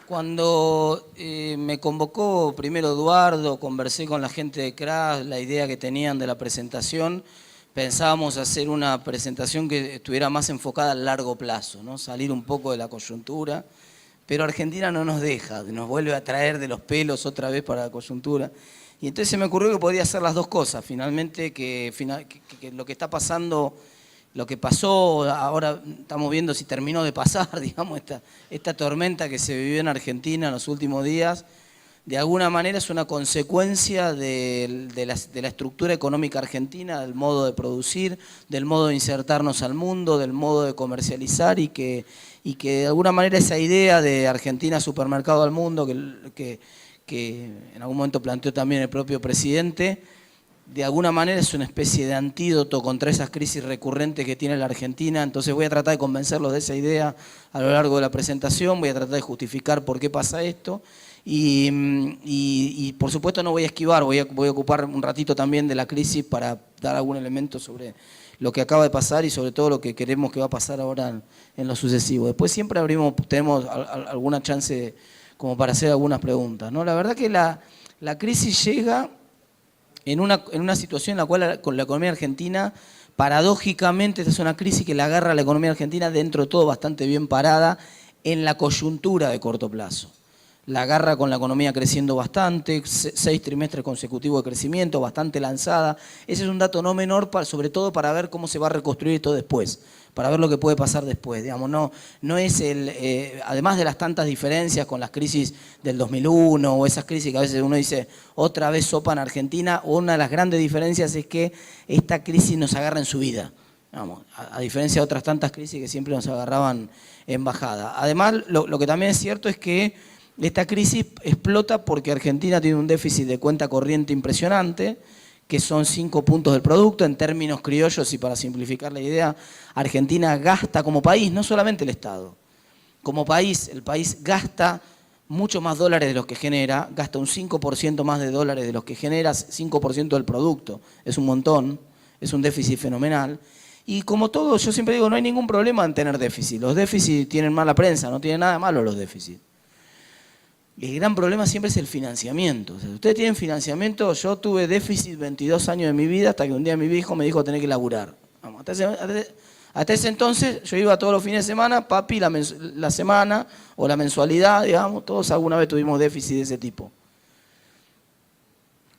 Cuando me convocó primero Eduardo, conversé con la gente de CRAS, la idea que tenían de la presentación, pensábamos hacer una presentación que estuviera más enfocada al largo plazo, ¿no? Salir un poco de la coyuntura, pero Argentina no nos deja, nos vuelve a traer de los pelos otra vez para la coyuntura. Y entonces se me ocurrió que podía hacer las dos cosas, finalmente que lo que está pasando, lo que pasó, ahora estamos viendo si terminó de pasar, digamos, esta tormenta que se vivió en Argentina en los últimos días, de alguna manera es una consecuencia de la estructura económica argentina, del modo de producir, del modo de insertarnos al mundo, del modo de comercializar y que de alguna manera esa idea de Argentina supermercado al mundo que en algún momento planteó también el propio presidente, de alguna manera es una especie de antídoto contra esas crisis recurrentes que tiene la Argentina. Entonces voy a tratar de convencerlos de esa idea a lo largo de la presentación, voy a tratar de justificar por qué pasa esto y por supuesto no voy a esquivar, voy a ocupar un ratito también de la crisis para dar algún elemento sobre lo que acaba de pasar y sobre todo lo que queremos que va a pasar ahora en lo sucesivo. Después siempre tenemos alguna chance como para hacer algunas preguntas, ¿no? La verdad que la crisis llega en una situación en la cual con la economía argentina, paradójicamente, esta es una crisis que la agarra a la economía argentina dentro de todo bastante bien parada en la coyuntura de corto plazo. La agarra con la economía creciendo bastante, 6 trimestres consecutivos de crecimiento, bastante lanzada. Ese es un dato no menor, sobre todo para ver cómo se va a reconstruir esto después, para ver lo que puede pasar después. Digamos, no es además de las tantas diferencias con las crisis del 2001 o esas crisis que a veces uno dice otra vez sopa en Argentina, una de las grandes diferencias es que esta crisis nos agarra en subida. Vamos, a diferencia de otras tantas crisis que siempre nos agarraban en bajada. Además, lo que también es cierto es que esta crisis explota porque Argentina tiene un déficit de cuenta corriente impresionante, que son 5 puntos del producto. En términos criollos y para simplificar la idea, Argentina gasta como país, no solamente el Estado, como país, el país gasta mucho más dólares de los que genera, gasta un 5% más de dólares de los que genera, 5% del producto, es un montón, es un déficit fenomenal. Y como todo, yo siempre digo, no hay ningún problema en tener déficit, los déficits tienen mala prensa, no tienen nada de malo los déficits. El gran problema siempre es el financiamiento. O sea, ustedes tienen financiamiento, yo tuve déficit 22 años de mi vida hasta que un día mi viejo me dijo tener que laburar. Vamos, hasta ese entonces yo iba todos los fines de semana, papi, la semana o la mensualidad, digamos, todos alguna vez tuvimos déficit de ese tipo.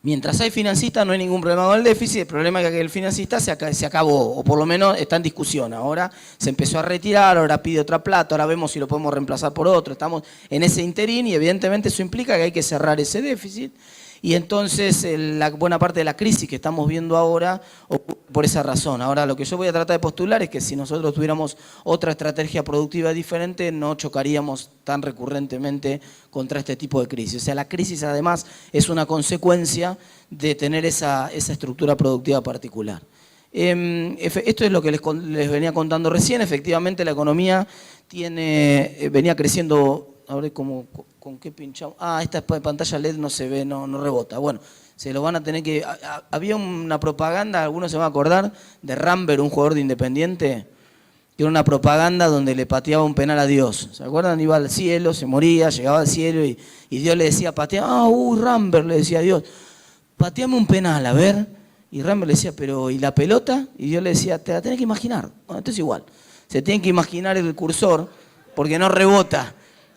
Mientras hay financistas no hay ningún problema con el déficit, el problema es que el financista se acabó, o por lo menos está en discusión. Ahora se empezó a retirar, ahora pide otra plata, ahora vemos si lo podemos reemplazar por otro. Estamos en ese interín y evidentemente eso implica que hay que cerrar ese déficit. Y entonces la buena parte de la crisis que estamos viendo ahora ocurre por esa razón. Ahora lo que yo voy a tratar de postular es que si nosotros tuviéramos otra estrategia productiva diferente no chocaríamos tan recurrentemente contra este tipo de crisis. O sea, la crisis además es una consecuencia de tener esa estructura productiva particular. Esto es lo que les venía contando recién. Efectivamente la economía venía creciendo. A ver con qué pinchamos. Esta pantalla LED no se ve, no rebota. Bueno, se lo van a tener que... Había una propaganda, algunos se van a acordar, de Rambert, un jugador de Independiente, que era una propaganda donde le pateaba un penal a Dios. ¿Se acuerdan? Iba al cielo, se moría, llegaba al cielo y Dios le decía, patea. Rambert, le decía a Dios, pateame un penal, a ver. Y Rambert le decía, pero ¿y la pelota? Y Dios le decía, te la tenés que imaginar. Bueno, esto es igual. Se tiene que imaginar el cursor porque no rebota.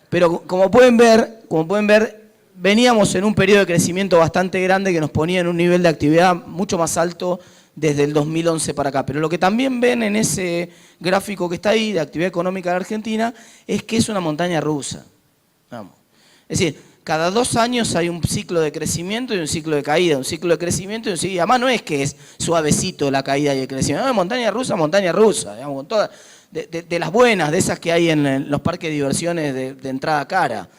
Pero como pueden ver, veníamos en un periodo de crecimiento bastante grande que nos ponía en un nivel de actividad mucho más alto desde el 2011 para acá. Pero lo que también ven en ese gráfico que está ahí de actividad económica de Argentina es que es una montaña rusa. Vamos. Es decir, cada 2 años hay un ciclo de crecimiento y un ciclo de caída, un ciclo de crecimiento y un ciclo. Y además no es que es suavecito la caída y el crecimiento, no, montaña rusa, digamos, con todas. De las buenas, de esas que hay en los parques de diversiones de entrada cara.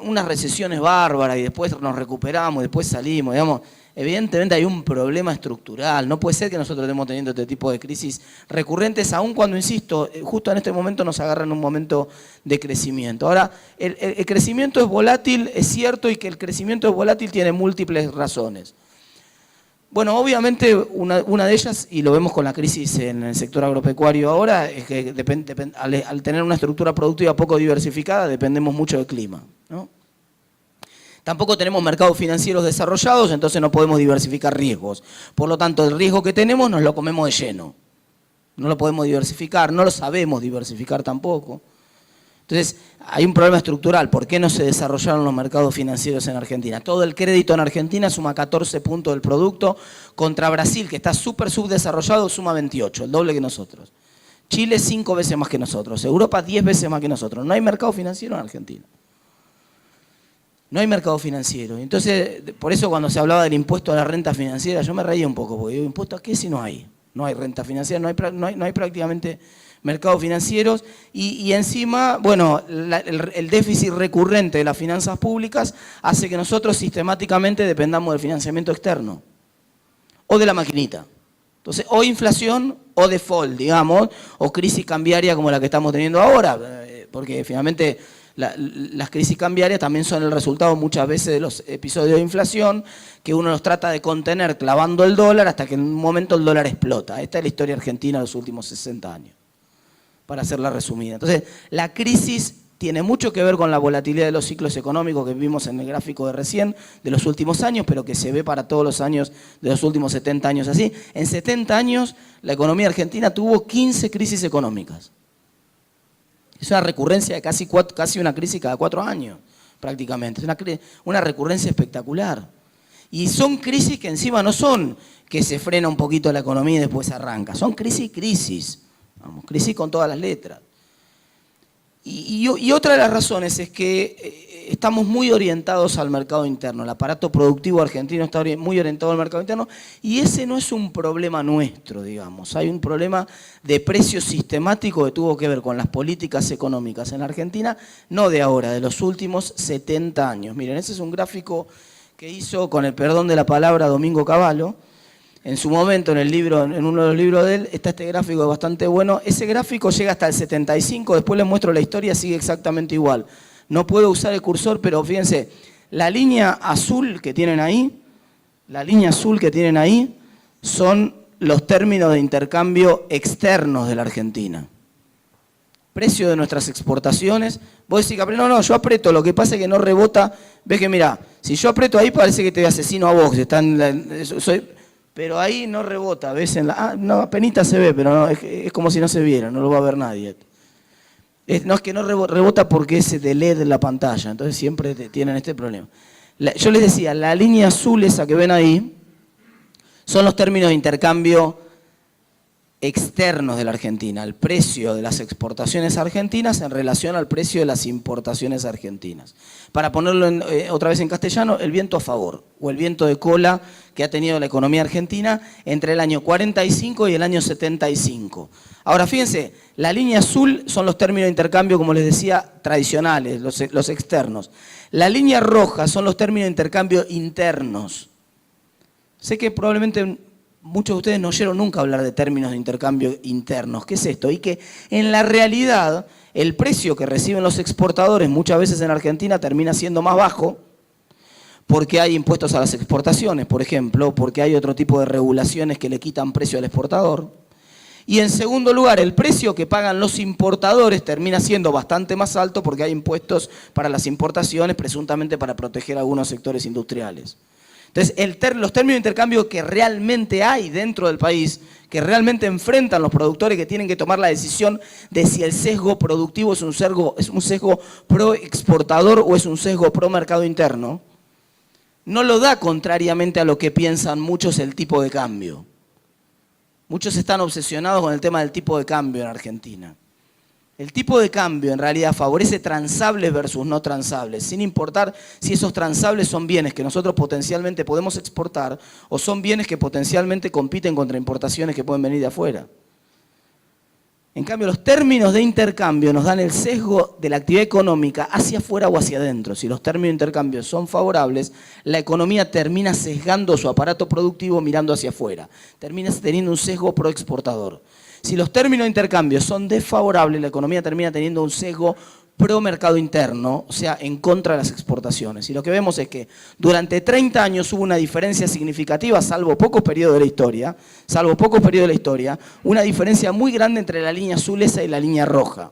Unas recesiones bárbaras y después nos recuperamos, después salimos, digamos. Evidentemente hay un problema estructural. No puede ser que nosotros estemos teniendo este tipo de crisis recurrentes, aun cuando, insisto, justo en este momento nos agarran un momento de crecimiento. Ahora, el crecimiento es volátil, es cierto, y que el crecimiento es volátil tiene múltiples razones. Bueno, obviamente una de ellas, y lo vemos con la crisis en el sector agropecuario ahora, es que al tener una estructura productiva poco diversificada, dependemos mucho del clima, ¿no? Tampoco tenemos mercados financieros desarrollados, entonces no podemos diversificar riesgos. Por lo tanto, el riesgo que tenemos nos lo comemos de lleno. No lo podemos diversificar, no lo sabemos diversificar tampoco. Entonces, hay un problema estructural. ¿Por qué no se desarrollaron los mercados financieros en Argentina? Todo el crédito en Argentina suma 14 puntos del producto, contra Brasil, que está súper subdesarrollado, suma 28, el doble que nosotros. Chile 5 veces más que nosotros, Europa 10 veces más que nosotros. No hay mercado financiero en Argentina. No hay mercado financiero. Entonces, por eso cuando se hablaba del impuesto a la renta financiera, yo me reía un poco, porque digo, ¿impuesto a qué si no hay? No hay renta financiera, no hay prácticamente mercados financieros, y encima, bueno, el déficit recurrente de las finanzas públicas hace que nosotros sistemáticamente dependamos del financiamiento externo, o de la maquinita. Entonces, o inflación, o default, digamos, o crisis cambiaria como la que estamos teniendo ahora, porque finalmente las crisis cambiarias también son el resultado muchas veces de los episodios de inflación, que uno los trata de contener clavando el dólar hasta que en un momento el dólar explota. Esta es la historia argentina de los últimos 60 años, para hacerla resumida. Entonces, la crisis tiene mucho que ver con la volatilidad de los ciclos económicos que vimos en el gráfico de recién, de los últimos años, pero que se ve para todos los años de los últimos 70 años así. En 70 años, la economía argentina tuvo 15 crisis económicas. Es una recurrencia de casi una crisis cada 4 años, prácticamente. Es una recurrencia espectacular. Y son crisis que encima no son que se frena un poquito la economía y después arranca. Son crisis. Vamos, crisis con todas las letras. Y otra de las razones es que estamos muy orientados al mercado interno. El aparato productivo argentino está muy orientado al mercado interno, y ese no es un problema nuestro, digamos. Hay un problema de precio sistemático que tuvo que ver con las políticas económicas en la Argentina, no de ahora, de los últimos 70 años. Miren, ese es un gráfico que hizo, con el perdón de la palabra, Domingo Cavallo. En su momento, en uno de los libros de él, está este gráfico bastante bueno. Ese gráfico llega hasta el 75, después les muestro la historia, sigue exactamente igual. No puedo usar el cursor, pero fíjense, la línea azul que tienen ahí son los términos de intercambio externos de la Argentina. Precio de nuestras exportaciones. Vos decís que no, yo aprieto, lo que pasa es que no rebota. Ves que mirá, si yo aprieto ahí parece que te asesino a vos, pero ahí no rebota, ¿ves? No, apenita se ve, pero no, es como si no se viera, no lo va a ver nadie. No es que no rebota porque es de LED en la pantalla, entonces siempre tienen este problema. Yo les decía, la línea azul esa que ven ahí son los términos de intercambio externos de la Argentina, el precio de las exportaciones argentinas en relación al precio de las importaciones argentinas. Para ponerlo otra vez en castellano, el viento a favor, o el viento de cola que ha tenido la economía argentina entre el año 45 y el año 75. Ahora fíjense, la línea azul son los términos de intercambio, como les decía, tradicionales, los externos. La línea roja son los términos de intercambio internos. Sé que probablemente muchos de ustedes no oyeron nunca hablar de términos de intercambio internos. ¿Qué es esto? Y que en la realidad el precio que reciben los exportadores muchas veces en Argentina termina siendo más bajo porque hay impuestos a las exportaciones, por ejemplo, porque hay otro tipo de regulaciones que le quitan precio al exportador. Y en segundo lugar, el precio que pagan los importadores termina siendo bastante más alto porque hay impuestos para las importaciones, presuntamente para proteger algunos sectores industriales. Entonces, los términos de intercambio que realmente hay dentro del país, que realmente enfrentan los productores que tienen que tomar la decisión de si el sesgo productivo es un sesgo pro exportador o es un sesgo pro mercado interno, no lo da, contrariamente a lo que piensan muchos, el tipo de cambio. Muchos están obsesionados con el tema del tipo de cambio en Argentina. El tipo de cambio en realidad favorece transables versus no transables, sin importar si esos transables son bienes que nosotros potencialmente podemos exportar o son bienes que potencialmente compiten contra importaciones que pueden venir de afuera. En cambio, los términos de intercambio nos dan el sesgo de la actividad económica hacia afuera o hacia adentro. Si los términos de intercambio son favorables, la economía termina sesgando su aparato productivo mirando hacia afuera. Termina teniendo un sesgo proexportador. Si los términos de intercambio son desfavorables, la economía termina teniendo un sesgo pro mercado interno, o sea, en contra de las exportaciones. Y lo que vemos es que durante 30 años hubo una diferencia significativa, salvo pocos periodos de la historia, una diferencia muy grande entre la línea azul esa y la línea roja.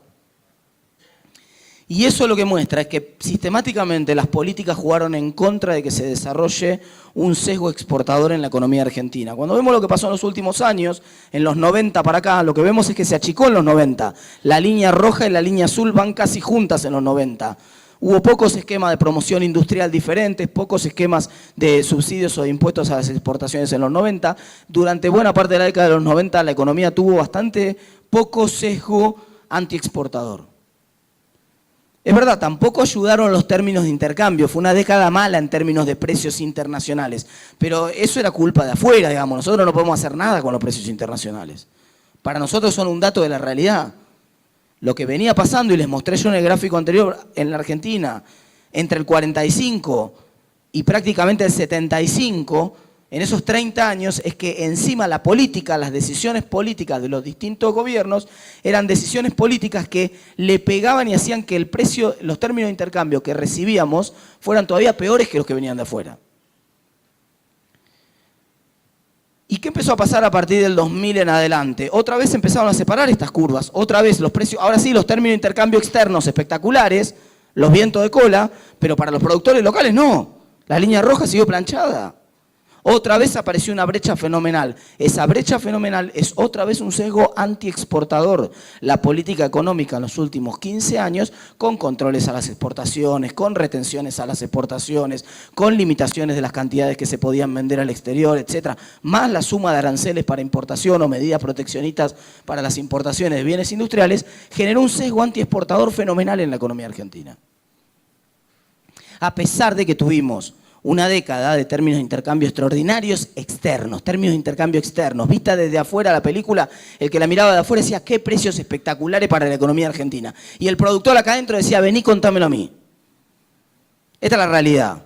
Y eso lo que muestra es que sistemáticamente las políticas jugaron en contra de que se desarrolle un sesgo exportador en la economía argentina. Cuando vemos lo que pasó en los últimos años, en los 90 para acá, lo que vemos es que se achicó en los 90. La línea roja y la línea azul van casi juntas en los 90. Hubo pocos esquemas de promoción industrial diferentes, pocos esquemas de subsidios o de impuestos a las exportaciones en los 90. Durante buena parte de la década de los 90 la economía tuvo bastante poco sesgo antiexportador. Es verdad, tampoco ayudaron los términos de intercambio, fue una década mala en términos de precios internacionales, pero eso era culpa de afuera, digamos, nosotros no podemos hacer nada con los precios internacionales. Para nosotros son un dato de la realidad. Lo que venía pasando, y les mostré yo en el gráfico anterior, en la Argentina, entre el 45 y prácticamente el 75, en esos 30 años, es que encima la política, las decisiones políticas de los distintos gobiernos, eran decisiones políticas que le pegaban y hacían que el precio, los términos de intercambio que recibíamos, fueran todavía peores que los que venían de afuera. ¿Y qué empezó a pasar a partir del 2000 en adelante? Otra vez empezaron a separar estas curvas, otra vez los precios, ahora sí los términos de intercambio externos espectaculares, los vientos de cola, pero para los productores locales no, la línea roja siguió planchada. Otra vez apareció una brecha fenomenal. Esa brecha fenomenal es otra vez un sesgo antiexportador. La política económica en los últimos 15 años, con controles a las exportaciones, con retenciones a las exportaciones, con limitaciones de las cantidades que se podían vender al exterior, etc., más la suma de aranceles para importación o medidas proteccionistas para las importaciones de bienes industriales, generó un sesgo antiexportador fenomenal en la economía argentina. A pesar de que tuvimos una década de términos de intercambio extraordinarios externos, términos de intercambio externos. Vista desde afuera la película, el que la miraba de afuera decía, qué precios espectaculares para la economía argentina. Y el productor acá adentro decía, vení, contámelo a mí. Esta es la realidad.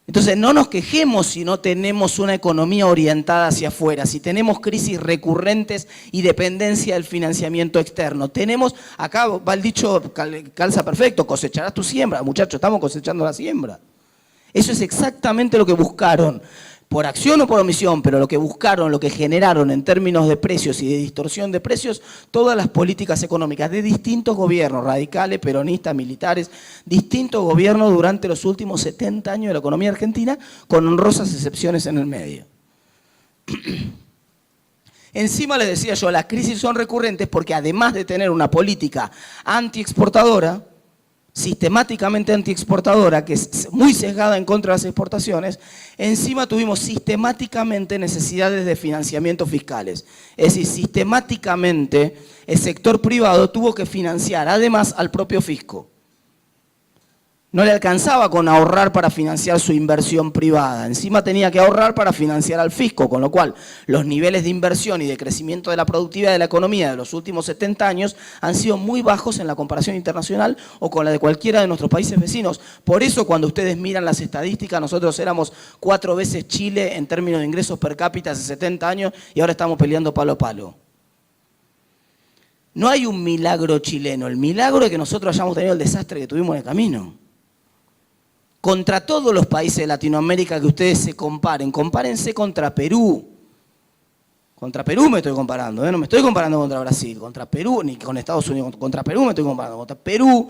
Entonces, no nos quejemos si no tenemos una economía orientada hacia afuera, si tenemos crisis recurrentes y dependencia del financiamiento externo. Tenemos, acá va el dicho, calza perfecto, cosecharás tu siembra. Muchachos, estamos cosechando la siembra. Eso es exactamente lo que buscaron, por acción o por omisión, pero lo que buscaron, lo que generaron en términos de precios y de distorsión de precios, todas las políticas económicas de distintos gobiernos, radicales, peronistas, militares, distintos gobiernos durante los últimos 70 años de la economía argentina, con honrosas excepciones en el medio. Encima les decía yo, las crisis son recurrentes porque además de tener una política antiexportadora, sistemáticamente antiexportadora, que es muy sesgada en contra de las exportaciones, encima tuvimos sistemáticamente necesidades de financiamiento fiscales. Es decir, sistemáticamente el sector privado tuvo que financiar además al propio fisco. No le alcanzaba con ahorrar para financiar su inversión privada, encima tenía que ahorrar para financiar al fisco, con lo cual los niveles de inversión y de crecimiento de la productividad de la economía de los últimos 70 años han sido muy bajos en la comparación internacional o con la de cualquiera de nuestros países vecinos. Por eso cuando ustedes miran las estadísticas, nosotros éramos 4 veces Chile en términos de ingresos per cápita hace 70 años y ahora estamos peleando palo a palo. No hay un milagro chileno, el milagro es que nosotros hayamos tenido el desastre que tuvimos en el camino. Contra todos los países de Latinoamérica que ustedes se comparen, compárense contra Perú. Contra Perú me estoy comparando, no me estoy comparando contra Brasil, contra Perú, ni con Estados Unidos, contra Perú me estoy comparando. Contra Perú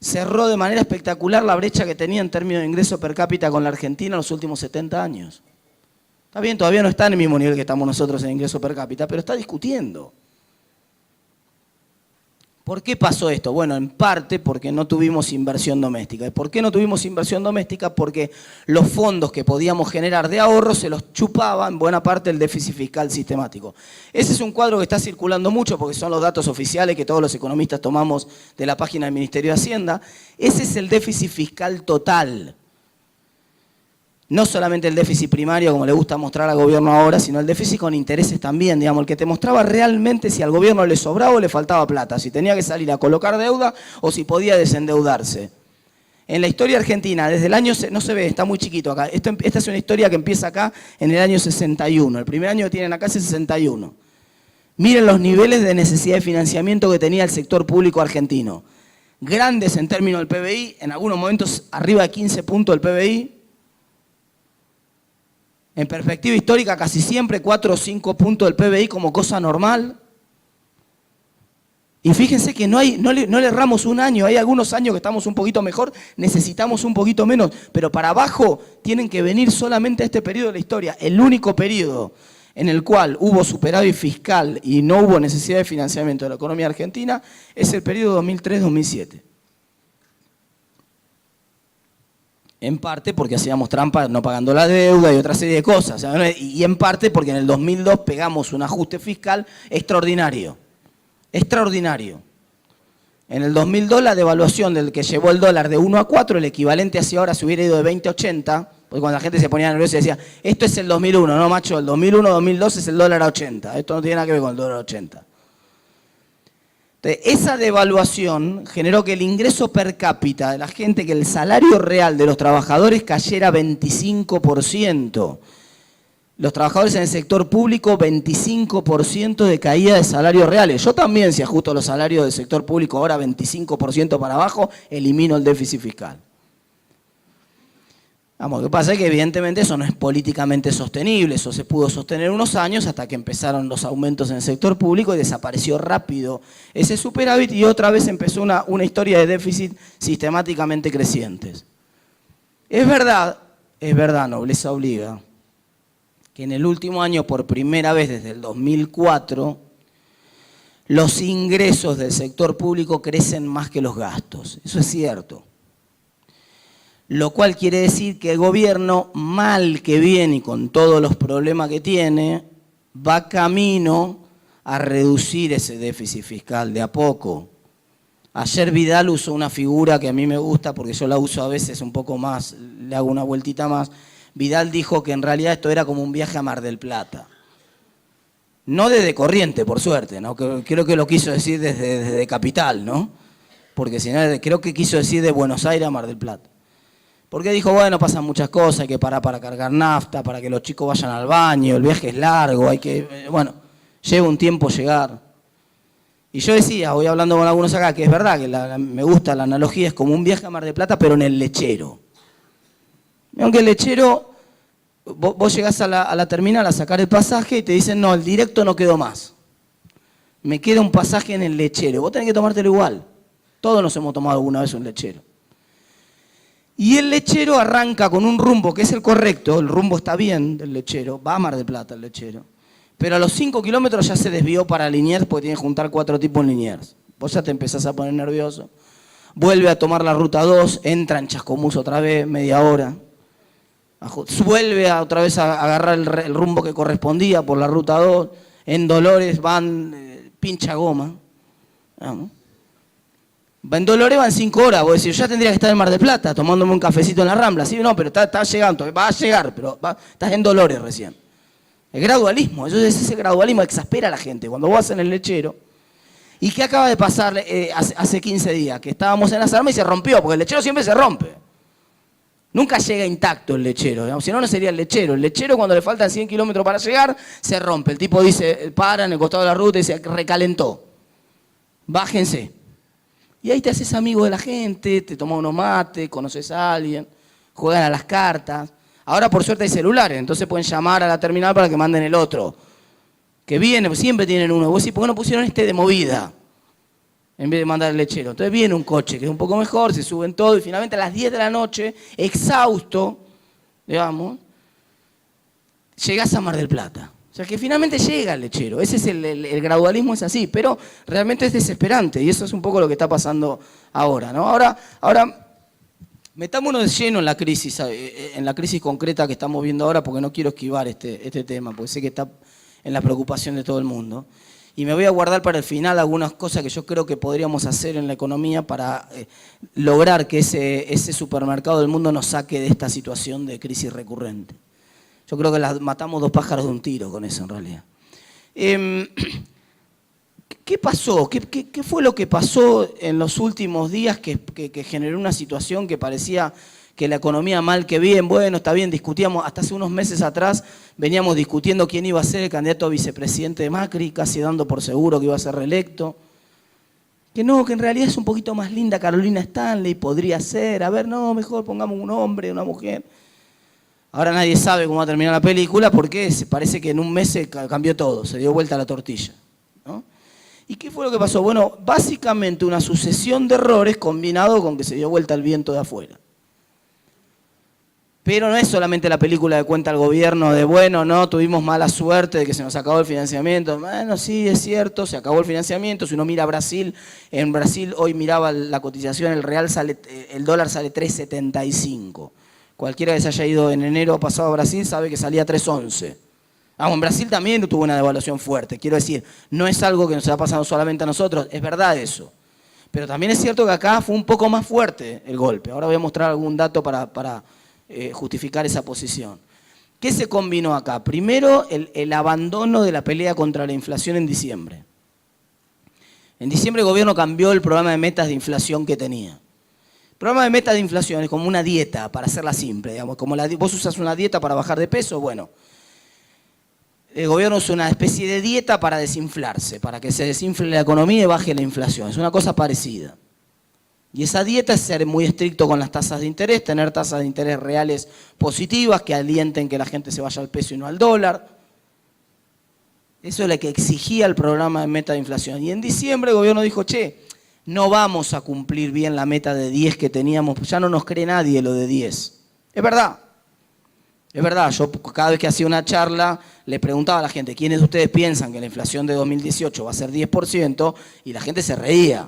cerró de manera espectacular la brecha que tenía en términos de ingreso per cápita con la Argentina en los últimos 70 años. Está bien, todavía no está en el mismo nivel que estamos nosotros en ingreso per cápita, pero está discutiendo. ¿Por qué pasó esto? Bueno, en parte porque no tuvimos inversión doméstica. ¿Y por qué no tuvimos inversión doméstica? Porque los fondos que podíamos generar de ahorro se los chupaba en buena parte el déficit fiscal sistemático. Ese es un cuadro que está circulando mucho porque son los datos oficiales que todos los economistas tomamos de la página del Ministerio de Hacienda. Ese es el déficit fiscal total. No solamente el déficit primario, como le gusta mostrar al gobierno ahora, sino el déficit con intereses también, digamos, el que te mostraba realmente si al gobierno le sobraba o le faltaba plata, si tenía que salir a colocar deuda o si podía desendeudarse. En la historia argentina, desde el año, no se ve, está muy chiquito acá, esta es una historia que empieza acá en el año 61, el primer año que tienen acá es el 61. Miren los niveles de necesidad de financiamiento que tenía el sector público argentino. grandes en términos del PBI, en algunos momentos arriba de 15 puntos del PBI. En perspectiva histórica, casi siempre 4 o 5 puntos del PBI como cosa normal. Y fíjense que no le erramos un año, hay algunos años que estamos un poquito mejor, necesitamos un poquito menos, pero para abajo tienen que venir solamente a este periodo de la historia, el único periodo en el cual hubo superávit fiscal y no hubo necesidad de financiamiento de la economía argentina, es el periodo 2003-2007. En parte porque hacíamos trampa no pagando la deuda y otra serie de cosas, y en parte porque en el 2002 pegamos un ajuste fiscal extraordinario. Extraordinario. En el 2002 la devaluación del que llevó el dólar de 1 a 4, el equivalente hacia ahora se hubiera ido de 20 a 80, porque cuando la gente se ponía nerviosa y decía, esto es el 2001, no macho, el 2001-2002 es el dólar a 80, esto no tiene nada que ver con el dólar a 80. Entonces, esa devaluación generó que el ingreso per cápita de la gente, que el salario real de los trabajadores cayera 25%. Los trabajadores en el sector público, 25% de caída de salarios reales. Yo también, si ajusto los salarios del sector público ahora 25% para abajo, elimino el déficit fiscal. Vamos, lo que pasa es que evidentemente eso no es políticamente sostenible, eso se pudo sostener unos años hasta que empezaron los aumentos en el sector público y desapareció rápido ese superávit y otra vez empezó una historia de déficit sistemáticamente crecientes. Es verdad, nobleza obliga, que en el último año, por primera vez desde el 2004, los ingresos del sector público crecen más que los gastos. Eso es cierto. Lo cual quiere decir que el gobierno, mal que bien y con todos los problemas que tiene, va camino a reducir ese déficit fiscal de a poco. Ayer Vidal usó una figura que a mí me gusta porque yo la uso a veces un poco más, le hago una vueltita más. Vidal dijo que en realidad esto era como un viaje a Mar del Plata. No desde Corriente, por suerte, ¿no? Creo que lo quiso decir desde Capital, ¿no? Porque si no, creo que quiso decir de Buenos Aires a Mar del Plata. Porque dijo, bueno, pasan muchas cosas, hay que parar para cargar nafta, para que los chicos vayan al baño, el viaje es largo, bueno, lleva un tiempo llegar. Y yo decía, voy hablando con algunos acá, que es verdad, que me gusta la analogía, es como un viaje a Mar del Plata, pero en el lechero. Aunque el lechero, vos llegás a la terminal a sacar el pasaje y te dicen, no, el directo no quedó más. Me queda un pasaje en el lechero. Vos tenés que tomártelo igual. Todos nos hemos tomado alguna vez un lechero. Y el lechero arranca con un rumbo que es el correcto, el rumbo está bien del lechero, va a Mar del Plata el lechero. Pero a los 5 kilómetros ya se desvió para Liniers porque tiene que juntar 4 tipos en Liniers. Vos ya te empezás a poner nervioso. Vuelve a tomar la ruta 2, entra en Chascomús otra vez, media hora. Vuelve otra vez a agarrar el rumbo que correspondía por la ruta 2. En Dolores van pincha goma. Vamos. En Dolores van 5 horas. Vos decís, yo ya tendría que estar en Mar del Plata tomándome un cafecito en la Rambla. Sí, no, pero está llegando, va a llegar, pero estás en Dolores recién. El gradualismo, eso es ese gradualismo que exaspera a la gente. Cuando vos vas en el lechero, ¿y qué acaba de pasar hace 15 días? Que estábamos en las armas y se rompió, porque el lechero siempre se rompe. Nunca llega intacto el lechero, digamos, si no, no sería el lechero. El lechero, cuando le faltan 100 kilómetros para llegar, se rompe. El tipo dice, para en el costado de la ruta y dice, recalentó. Bájense. Y ahí te haces amigo de la gente, te tomas unos mates, conoces a alguien, juegan a las cartas. Ahora por suerte hay celulares, entonces pueden llamar a la terminal para que manden el otro. Que viene, pues siempre tienen uno. Vos decís, ¿por qué no pusieron este de movida? En vez de mandar el lechero. Entonces viene un coche que es un poco mejor, se suben todo y finalmente a las 10 de la noche, exhausto, digamos, llegás a Mar del Plata. O sea que finalmente llega el lechero. Ese es el gradualismo, es así, pero realmente es desesperante y eso es un poco lo que está pasando ahora, ¿no? Ahora metámonos de lleno en la crisis concreta que estamos viendo ahora, porque no quiero esquivar este tema, porque sé que está en la preocupación de todo el mundo. Y me voy a guardar para el final algunas cosas que yo creo que podríamos hacer en la economía para lograr que ese supermercado del mundo nos saque de esta situación de crisis recurrente. Yo creo que matamos 2 pájaros de un tiro con eso en realidad. ¿Qué pasó? ¿Qué fue lo que pasó en los últimos días que generó una situación que parecía que la economía mal que bien? Bueno, está bien, discutíamos, hasta hace unos meses atrás veníamos discutiendo quién iba a ser el candidato a vicepresidente de Macri, casi dando por seguro que iba a ser reelecto. Que no, que en realidad es un poquito más linda Carolina Stanley, podría ser, a ver, no, mejor pongamos un hombre, una mujer. Ahora nadie sabe cómo va a terminar la película porque parece que en un mes se cambió todo, se dio vuelta la tortilla, ¿no? ¿Y qué fue lo que pasó? Bueno, básicamente una sucesión de errores combinado con que se dio vuelta el viento de afuera. Pero no es solamente la película que cuenta el gobierno de, bueno, no, tuvimos mala suerte de que se nos acabó el financiamiento. Bueno, sí, es cierto, se acabó el financiamiento. Si uno mira a Brasil, en Brasil hoy miraba la cotización, el dólar sale 3,75. Cualquiera que se haya ido en enero pasado a Brasil sabe que salía 3,11. Vamos, en Brasil también tuvo una devaluación fuerte. Quiero decir, no es algo que nos está pasando solamente a nosotros, es verdad eso. Pero también es cierto que acá fue un poco más fuerte el golpe. Ahora voy a mostrar algún dato para justificar esa posición. ¿Qué se combinó acá? Primero, el abandono de la pelea contra la inflación en diciembre. En diciembre el gobierno cambió el programa de metas de inflación que tenía. El programa de metas de inflación es como una dieta, para hacerla simple, digamos. Como vos usas una dieta para bajar de peso, bueno, el gobierno usa una especie de dieta para desinflarse, para que se desinfle la economía y baje la inflación. Es una cosa parecida. Y esa dieta es ser muy estricto con las tasas de interés, tener tasas de interés reales positivas que alienten que la gente se vaya al peso y no al dólar. Eso es lo que exigía el programa de meta de inflación. Y en diciembre el gobierno dijo, che, no vamos a cumplir bien la meta de 10 que teníamos, ya no nos cree nadie lo de 10. Es verdad. Es verdad, yo cada vez que hacía una charla le preguntaba a la gente, ¿quiénes de ustedes piensan que la inflación de 2018 va a ser 10%? Y la gente se reía.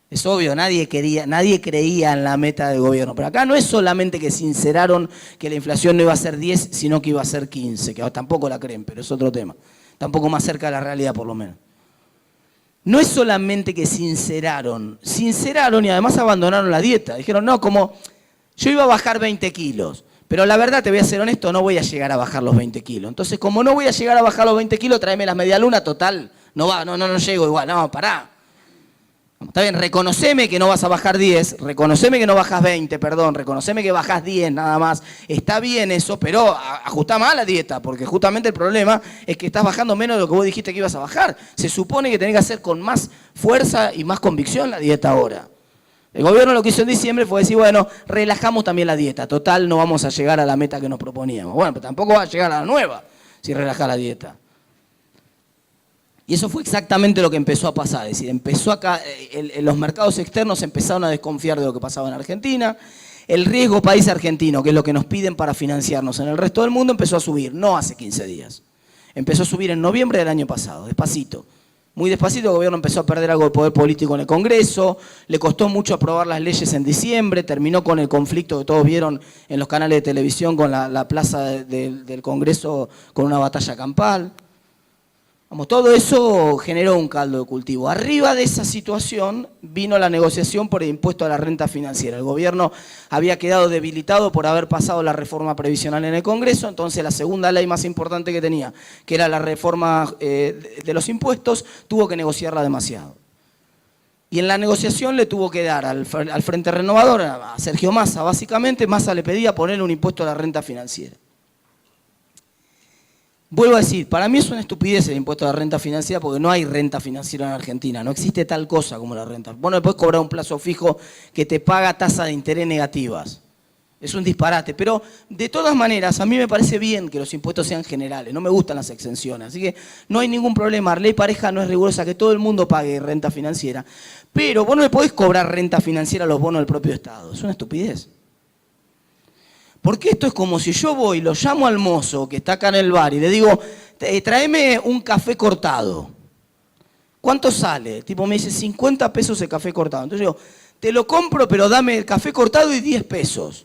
Es obvio, nadie creía en la meta del gobierno. Pero acá no es solamente que sinceraron que la inflación no iba a ser 10, sino que iba a ser 15, que tampoco la creen, pero es otro tema. Tampoco más cerca de la realidad, por lo menos. No es solamente que sinceraron y además abandonaron la dieta. Dijeron, no, como yo iba a bajar 20 kilos, pero la verdad, te voy a ser honesto, no voy a llegar a bajar los 20 kilos. Entonces, como no voy a llegar a bajar los 20 kilos, tráeme las medialunas, total, no llego igual, no, pará. Está bien, reconoceme que no vas a bajar 10, reconoceme que no bajas 20, perdón, reconoceme que bajás 10 nada más. Está bien eso, pero ajustá más la dieta, porque justamente el problema es que estás bajando menos de lo que vos dijiste que ibas a bajar. Se supone que tenés que hacer con más fuerza y más convicción la dieta ahora. El gobierno lo que hizo en diciembre fue decir, bueno, relajamos también la dieta, total no vamos a llegar a la meta que nos proponíamos. Bueno, pero tampoco va a llegar a la nueva si relajás la dieta. Y eso fue exactamente lo que empezó a pasar, es decir, empezó acá, los mercados externos empezaron a desconfiar de lo que pasaba en Argentina, el riesgo país argentino, que es lo que nos piden para financiarnos en el resto del mundo, empezó a subir, no hace 15 días, empezó a subir en noviembre del año pasado, despacito. Muy despacito el gobierno empezó a perder algo de poder político en el Congreso, le costó mucho aprobar las leyes en diciembre, terminó con el conflicto que todos vieron en los canales de televisión con la plaza del Congreso con una batalla campal. Vamos, todo eso generó un caldo de cultivo. Arriba de esa situación vino la negociación por el impuesto a la renta financiera. El gobierno había quedado debilitado por haber pasado la reforma previsional en el Congreso, entonces la segunda ley más importante que tenía, que era la reforma de los impuestos, tuvo que negociarla demasiado. Y en la negociación le tuvo que dar al Frente Renovador, a Sergio Massa básicamente, Massa le pedía poner un impuesto a la renta financiera. Vuelvo a decir, para mí es una estupidez el impuesto a la renta financiera porque no hay renta financiera en Argentina, no existe tal cosa como la renta. Vos no le podés cobrar un plazo fijo que te paga tasas de interés negativas. Es un disparate, pero de todas maneras a mí me parece bien que los impuestos sean generales, no me gustan las exenciones, así que no hay ningún problema. La ley pareja no es rigurosa, que todo el mundo pague renta financiera, pero vos no le podés cobrar renta financiera a los bonos del propio Estado, es una estupidez. Porque esto es como si yo voy y lo llamo al mozo que está acá en el bar y le digo, tráeme un café cortado. ¿Cuánto sale? El tipo me dice 50 pesos el café cortado. Entonces yo, te lo compro, pero dame el café cortado y 10 pesos.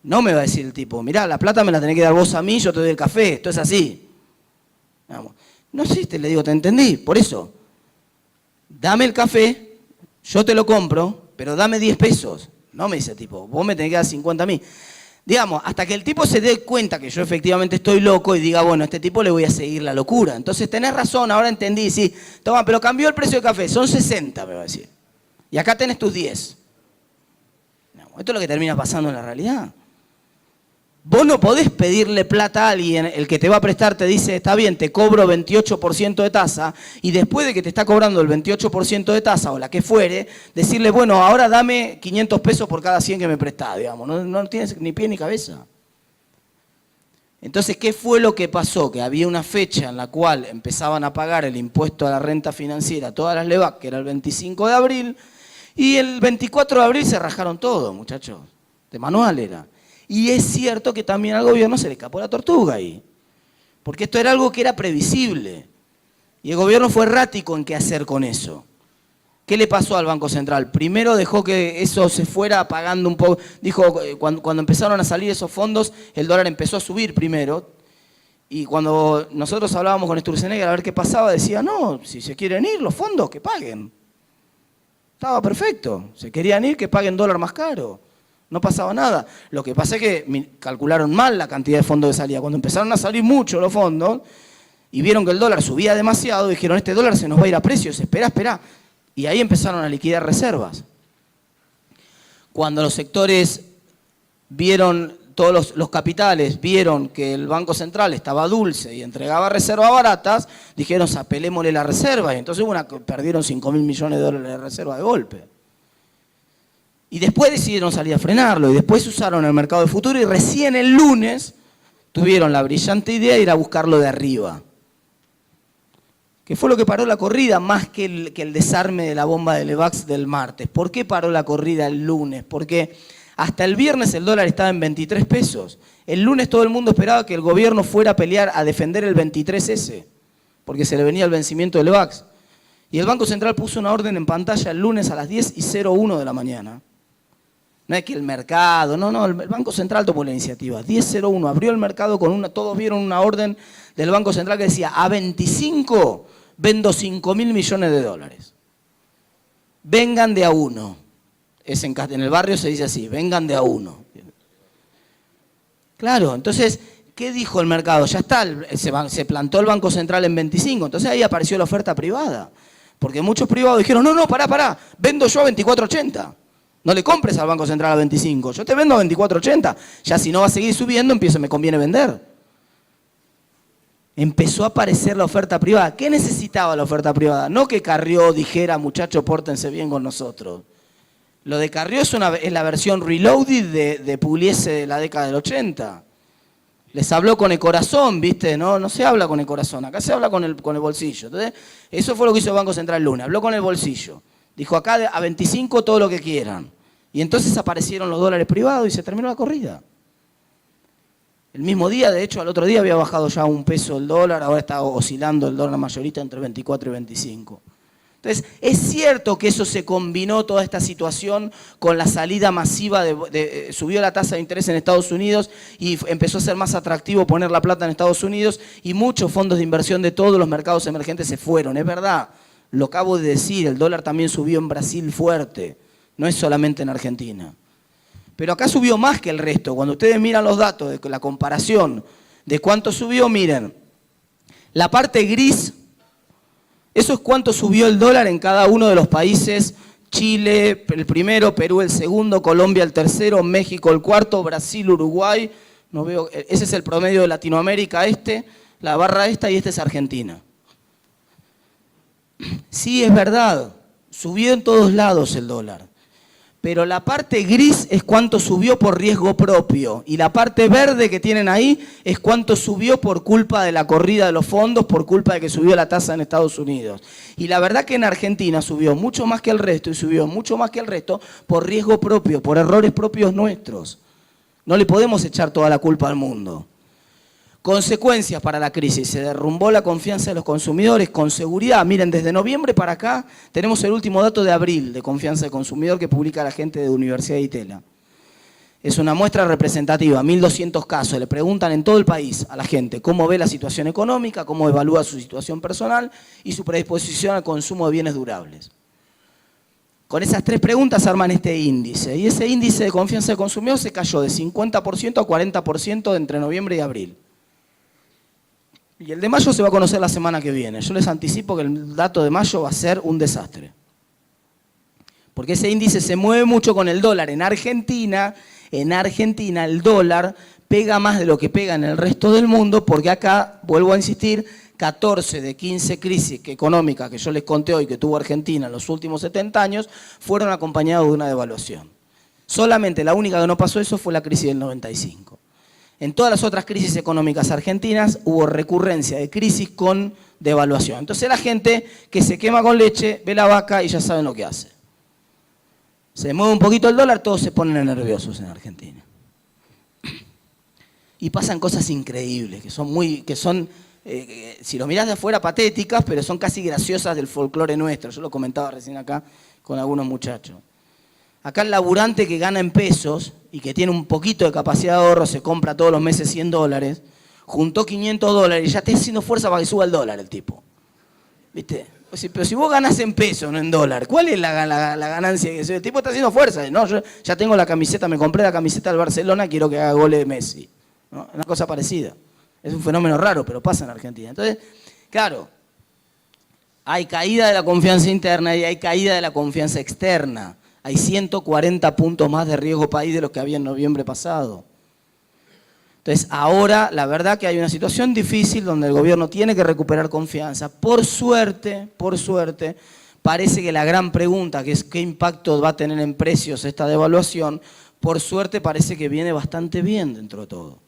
No me va a decir el tipo, mirá, la plata me la tenés que dar vos a mí, yo te doy el café. Esto es así. Vamos. No existe, le digo, te entendí, por eso. Dame el café, yo te lo compro, pero dame 10 pesos. No me dice el tipo, vos me tenés que dar 50 a mí. Digamos, hasta que el tipo se dé cuenta que yo efectivamente estoy loco y diga, bueno, a este tipo le voy a seguir la locura. Entonces tenés razón, ahora entendí, sí, toma, pero cambió el precio del café, son 60, me va a decir. Y acá tenés tus 10. No, esto es lo que termina pasando en la realidad. Vos no podés pedirle plata a alguien, el que te va a prestar te dice, está bien, te cobro 28% de tasa, y después de que te está cobrando el 28% de tasa, o la que fuere, decirle, bueno, ahora dame 500 pesos por cada 100 que me prestás, digamos. No tienes ni pie ni cabeza. Entonces, ¿qué fue lo que pasó? Que había una fecha en la cual empezaban a pagar el impuesto a la renta financiera, todas las LEVAC, que era el 25 de abril, y el 24 de abril se rajaron todo, muchachos. De manual era. Y es cierto que también al gobierno se le escapó la tortuga ahí. Porque esto era algo que era previsible. Y el gobierno fue errático en qué hacer con eso. ¿Qué le pasó al Banco Central? Primero dejó que eso se fuera apagando un poco. Dijo, cuando empezaron a salir esos fondos, el dólar empezó a subir primero. Y cuando nosotros hablábamos con Sturzenegger a ver qué pasaba, decía, no, si se quieren ir los fondos, que paguen. Estaba perfecto. Se querían ir, que paguen dólar más caro. No pasaba nada. Lo que pasa es que calcularon mal la cantidad de fondos que salía. Cuando empezaron a salir mucho los fondos y vieron que el dólar subía demasiado, dijeron, este dólar se nos va a ir a precios, espera. Y ahí empezaron a liquidar reservas. Cuando los sectores vieron, todos los capitales vieron que el Banco Central estaba dulce y entregaba reservas baratas, dijeron, apelémosle la reserva. Y entonces perdieron 5.000 millones de dólares de reserva de golpe. Y después decidieron salir a frenarlo, y después usaron el mercado de futuro, y recién el lunes tuvieron la brillante idea de ir a buscarlo de arriba. Que fue lo que paró la corrida, más que el desarme de la bomba de Levax del martes. ¿Por qué paró la corrida el lunes? Porque hasta el viernes el dólar estaba en 23 pesos. El lunes todo el mundo esperaba que el gobierno fuera a pelear, a defender el 23S, porque se le venía el vencimiento de Levax. Y el Banco Central puso una orden en pantalla el lunes a las 10:01 de la mañana. No es que el mercado, no, el Banco Central tomó la iniciativa. 10:01, abrió el mercado todos vieron una orden del Banco Central que decía, a 25 vendo 5.000 millones de dólares. Vengan de a uno. En el barrio se dice así, vengan de a uno. Claro, entonces, ¿qué dijo el mercado? Ya está, se plantó el Banco Central en 25, entonces ahí apareció la oferta privada. Porque muchos privados dijeron, no, pará, vendo yo a 24.80. No le compres al Banco Central a 25, yo te vendo a 24.80. Ya si no va a seguir subiendo, me conviene vender. Empezó a aparecer la oferta privada. ¿Qué necesitaba la oferta privada? No que Carrió dijera, muchachos, pórtense bien con nosotros. Lo de Carrió es la versión reloaded de Pugliese de la década del 80. Les habló con el corazón, ¿viste? No se habla con el corazón, acá se habla con el bolsillo. Entonces, eso fue lo que hizo el Banco Central el lunes, habló con el bolsillo. Dijo, acá a 25 todo lo que quieran. Y entonces aparecieron los dólares privados y se terminó la corrida. El mismo día, de hecho, al otro día había bajado ya un peso el dólar, ahora está oscilando el dólar mayorista entre 24 y 25. Entonces, es cierto que eso se combinó, toda esta situación, con la salida masiva, subió la tasa de interés en Estados Unidos y empezó a ser más atractivo poner la plata en Estados Unidos y muchos fondos de inversión de todos los mercados emergentes se fueron, es verdad. Lo acabo de decir, el dólar también subió en Brasil fuerte, no es solamente en Argentina. Pero acá subió más que el resto. Cuando ustedes miran los datos de la comparación de cuánto subió, miren, la parte gris, eso es cuánto subió el dólar en cada uno de los países. Chile el primero, Perú el segundo, Colombia el tercero, México el cuarto, Brasil, Uruguay, no veo, ese es el promedio de Latinoamérica, la barra esta y es Argentina. Sí, es verdad, subió en todos lados el dólar, pero la parte gris es cuánto subió por riesgo propio y la parte verde que tienen ahí es cuánto subió por culpa de la corrida de los fondos, por culpa de que subió la tasa en Estados Unidos. Y la verdad que en Argentina subió mucho más que el resto y subió mucho más que el resto por riesgo propio, por errores propios nuestros. No le podemos echar toda la culpa al mundo. Consecuencias para la crisis, se derrumbó la confianza de los consumidores con seguridad. Miren, desde noviembre para acá tenemos el último dato de abril de confianza del consumidor que publica la gente de Universidad de Itela. Es una muestra representativa, 1.200 casos. Le preguntan en todo el país a la gente cómo ve la situación económica, cómo evalúa su situación personal y su predisposición al consumo de bienes durables. Con esas tres preguntas arman este índice. Y ese índice de confianza del consumidor se cayó de 50% a 40% entre noviembre y abril. Y el de mayo se va a conocer la semana que viene. Yo les anticipo que el dato de mayo va a ser un desastre. Porque ese índice se mueve mucho con el dólar. En Argentina el dólar pega más de lo que pega en el resto del mundo, porque acá, vuelvo a insistir, 14 de 15 crisis económicas que yo les conté hoy que tuvo Argentina en los últimos 70 años, fueron acompañados de una devaluación. Solamente la única que no pasó eso fue la crisis del 95. En todas las otras crisis económicas argentinas hubo recurrencia de crisis con devaluación. Entonces la gente que se quema con leche, ve la vaca y ya saben lo que hace. Se mueve un poquito el dólar, todos se ponen nerviosos en Argentina. Y pasan cosas increíbles, si lo mirás de afuera, patéticas, pero son casi graciosas del folclore nuestro. Yo lo comentaba recién acá con algunos muchachos. Acá el laburante que gana en pesos y que tiene un poquito de capacidad de ahorro, se compra todos los meses 100 dólares, juntó 500 dólares y ya está haciendo fuerza para que suba el dólar el tipo. ¿Viste? Pero si vos ganás en pesos, no en dólar, ¿cuál es la ganancia? El tipo está haciendo fuerza. No, yo ya tengo la camiseta, me compré la camiseta del Barcelona, quiero que haga goles de Messi. ¿No? Una cosa parecida. Es un fenómeno raro, pero pasa en Argentina. Entonces, claro, hay caída de la confianza interna y hay caída de la confianza externa. Hay 140 puntos más de riesgo país de los que había en noviembre pasado. Entonces, ahora, la verdad que hay una situación difícil donde el gobierno tiene que recuperar confianza. Por suerte, parece que la gran pregunta, que es qué impacto va a tener en precios esta devaluación, por suerte parece que viene bastante bien dentro de todo.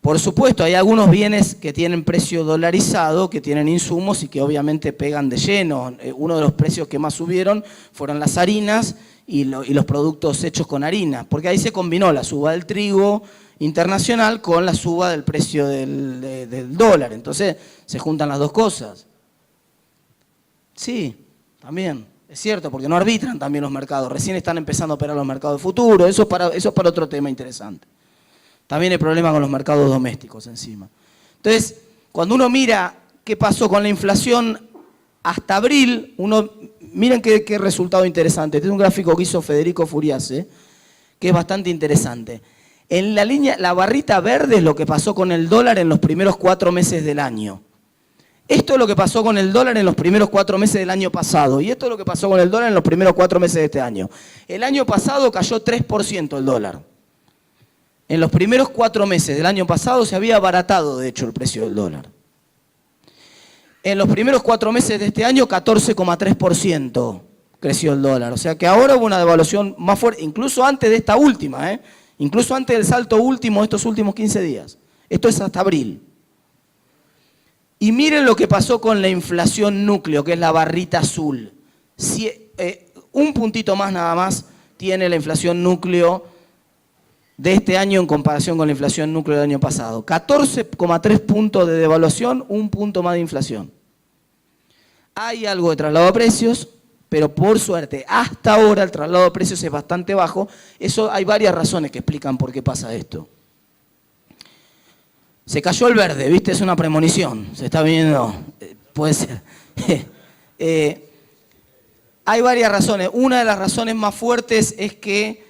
Por supuesto, hay algunos bienes que tienen precio dolarizado, que tienen insumos y que obviamente pegan de lleno. Uno de los precios que más subieron fueron las harinas y los productos hechos con harina, porque ahí se combinó la suba del trigo internacional con la suba del precio del dólar. Entonces, se juntan las dos cosas. Sí, también, es cierto, porque no arbitran también los mercados. Recién están empezando a operar los mercados de futuro. Eso es para otro tema interesante. También hay problema con los mercados domésticos encima. Entonces, cuando uno mira qué pasó con la inflación hasta abril, miren qué resultado interesante. Este es un gráfico que hizo Federico Furiase, que es bastante interesante. En la barrita verde es lo que pasó con el dólar en los primeros 4 meses del año. Esto es lo que pasó con el dólar en los primeros 4 meses del año pasado. Y esto es lo que pasó con el dólar en los primeros 4 meses de este año. El año pasado cayó 3% el dólar. En los primeros 4 meses del año pasado se había abaratado, de hecho, el precio del dólar. En los primeros 4 meses de este año, 14,3% creció el dólar. O sea que ahora hubo una devaluación más fuerte, incluso antes de esta última, incluso antes del salto último de estos últimos 15 días. Esto es hasta abril. Y miren lo que pasó con la inflación núcleo, que es la barrita azul. Un puntito más nada más tiene la inflación núcleo de este año en comparación con la inflación núcleo del año pasado. 14,3 puntos de devaluación, 1 punto más de inflación. Hay algo de traslado de precios, pero por suerte, hasta ahora el traslado de precios es bastante bajo. Eso hay varias razones que explican por qué pasa esto. Se cayó el verde, ¿viste? Es una premonición. Se está viendo, puede ser. Hay varias razones. Una de las razones más fuertes es que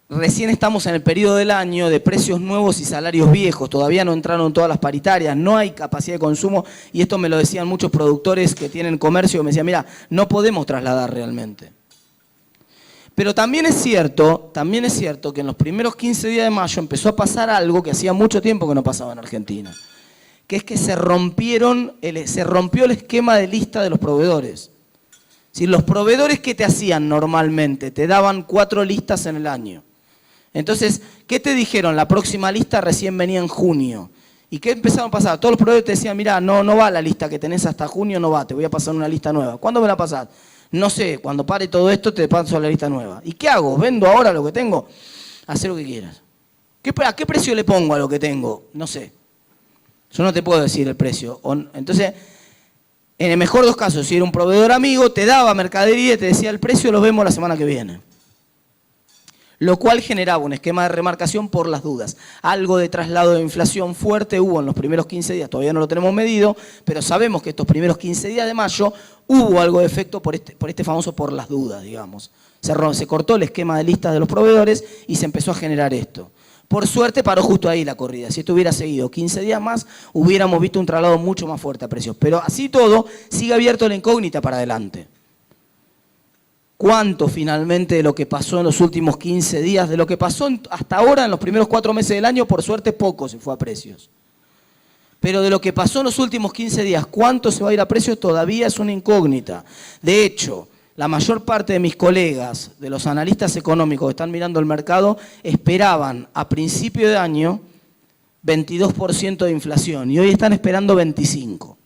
recién estamos en el periodo del año de precios nuevos y salarios viejos. Todavía no entraron todas las paritarias, no hay capacidad de consumo. Y esto me lo decían muchos productores que tienen comercio, que me decían, mira, no podemos trasladar realmente. Pero también es cierto que en los primeros 15 días de mayo empezó a pasar algo que hacía mucho tiempo que no pasaba en Argentina. Que es que se rompió el esquema de lista de los proveedores. Si los proveedores que te hacían normalmente te daban 4 listas en el año. Entonces, ¿qué te dijeron? La próxima lista recién venía en junio. ¿Y qué empezaron a pasar? Todos los proveedores te decían, mira, no va la lista que tenés hasta junio, no va, te voy a pasar una lista nueva. ¿Cuándo me la pasás? No sé, cuando pare todo esto te paso la lista nueva. ¿Y qué hago? ¿Vendo ahora lo que tengo? Haz lo que quieras. ¿A qué precio le pongo a lo que tengo? No sé. Yo no te puedo decir el precio. Entonces, en el mejor de los casos, si era un proveedor amigo, te daba mercadería y te decía el precio, lo vemos la semana que viene. Lo cual generaba un esquema de remarcación por las dudas. Algo de traslado de inflación fuerte hubo en los primeros 15 días, todavía no lo tenemos medido, pero sabemos que estos primeros 15 días de mayo hubo algo de efecto por este famoso por las dudas, digamos. Se cortó el esquema de listas de los proveedores y se empezó a generar esto. Por suerte paró justo ahí la corrida. Si esto hubiera seguido 15 días más, hubiéramos visto un traslado mucho más fuerte a precios. Pero así todo, sigue abierto la incógnita para adelante. cuánto finalmente de lo que pasó en los últimos 15 días, de lo que pasó hasta ahora en los primeros 4 meses del año, por suerte poco se fue a precios. Pero de lo que pasó en los últimos 15 días, cuánto se va a ir a precios todavía es una incógnita. De hecho, la mayor parte de mis colegas, de los analistas económicos que están mirando el mercado, esperaban a principio de año 22% de inflación y hoy están esperando 25%.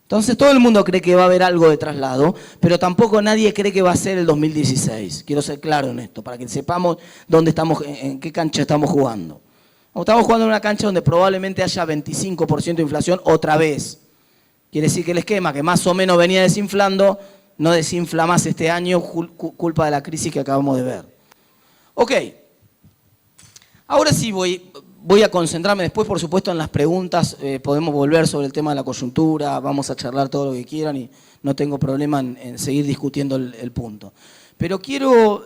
Entonces todo el mundo cree que va a haber algo de traslado, pero tampoco nadie cree que va a ser el 2016. Quiero ser claro en esto, para que sepamos dónde estamos, en qué cancha estamos jugando. Estamos jugando en una cancha donde probablemente haya 25% de inflación otra vez. Quiere decir que el esquema que más o menos venía desinflando, no desinfla más este año, culpa de la crisis que acabamos de ver. Ok, ahora sí voy a concentrarme después, por supuesto, en las preguntas. Podemos volver sobre el tema de la coyuntura, vamos a charlar todo lo que quieran y no tengo problema en seguir discutiendo el punto. Pero quiero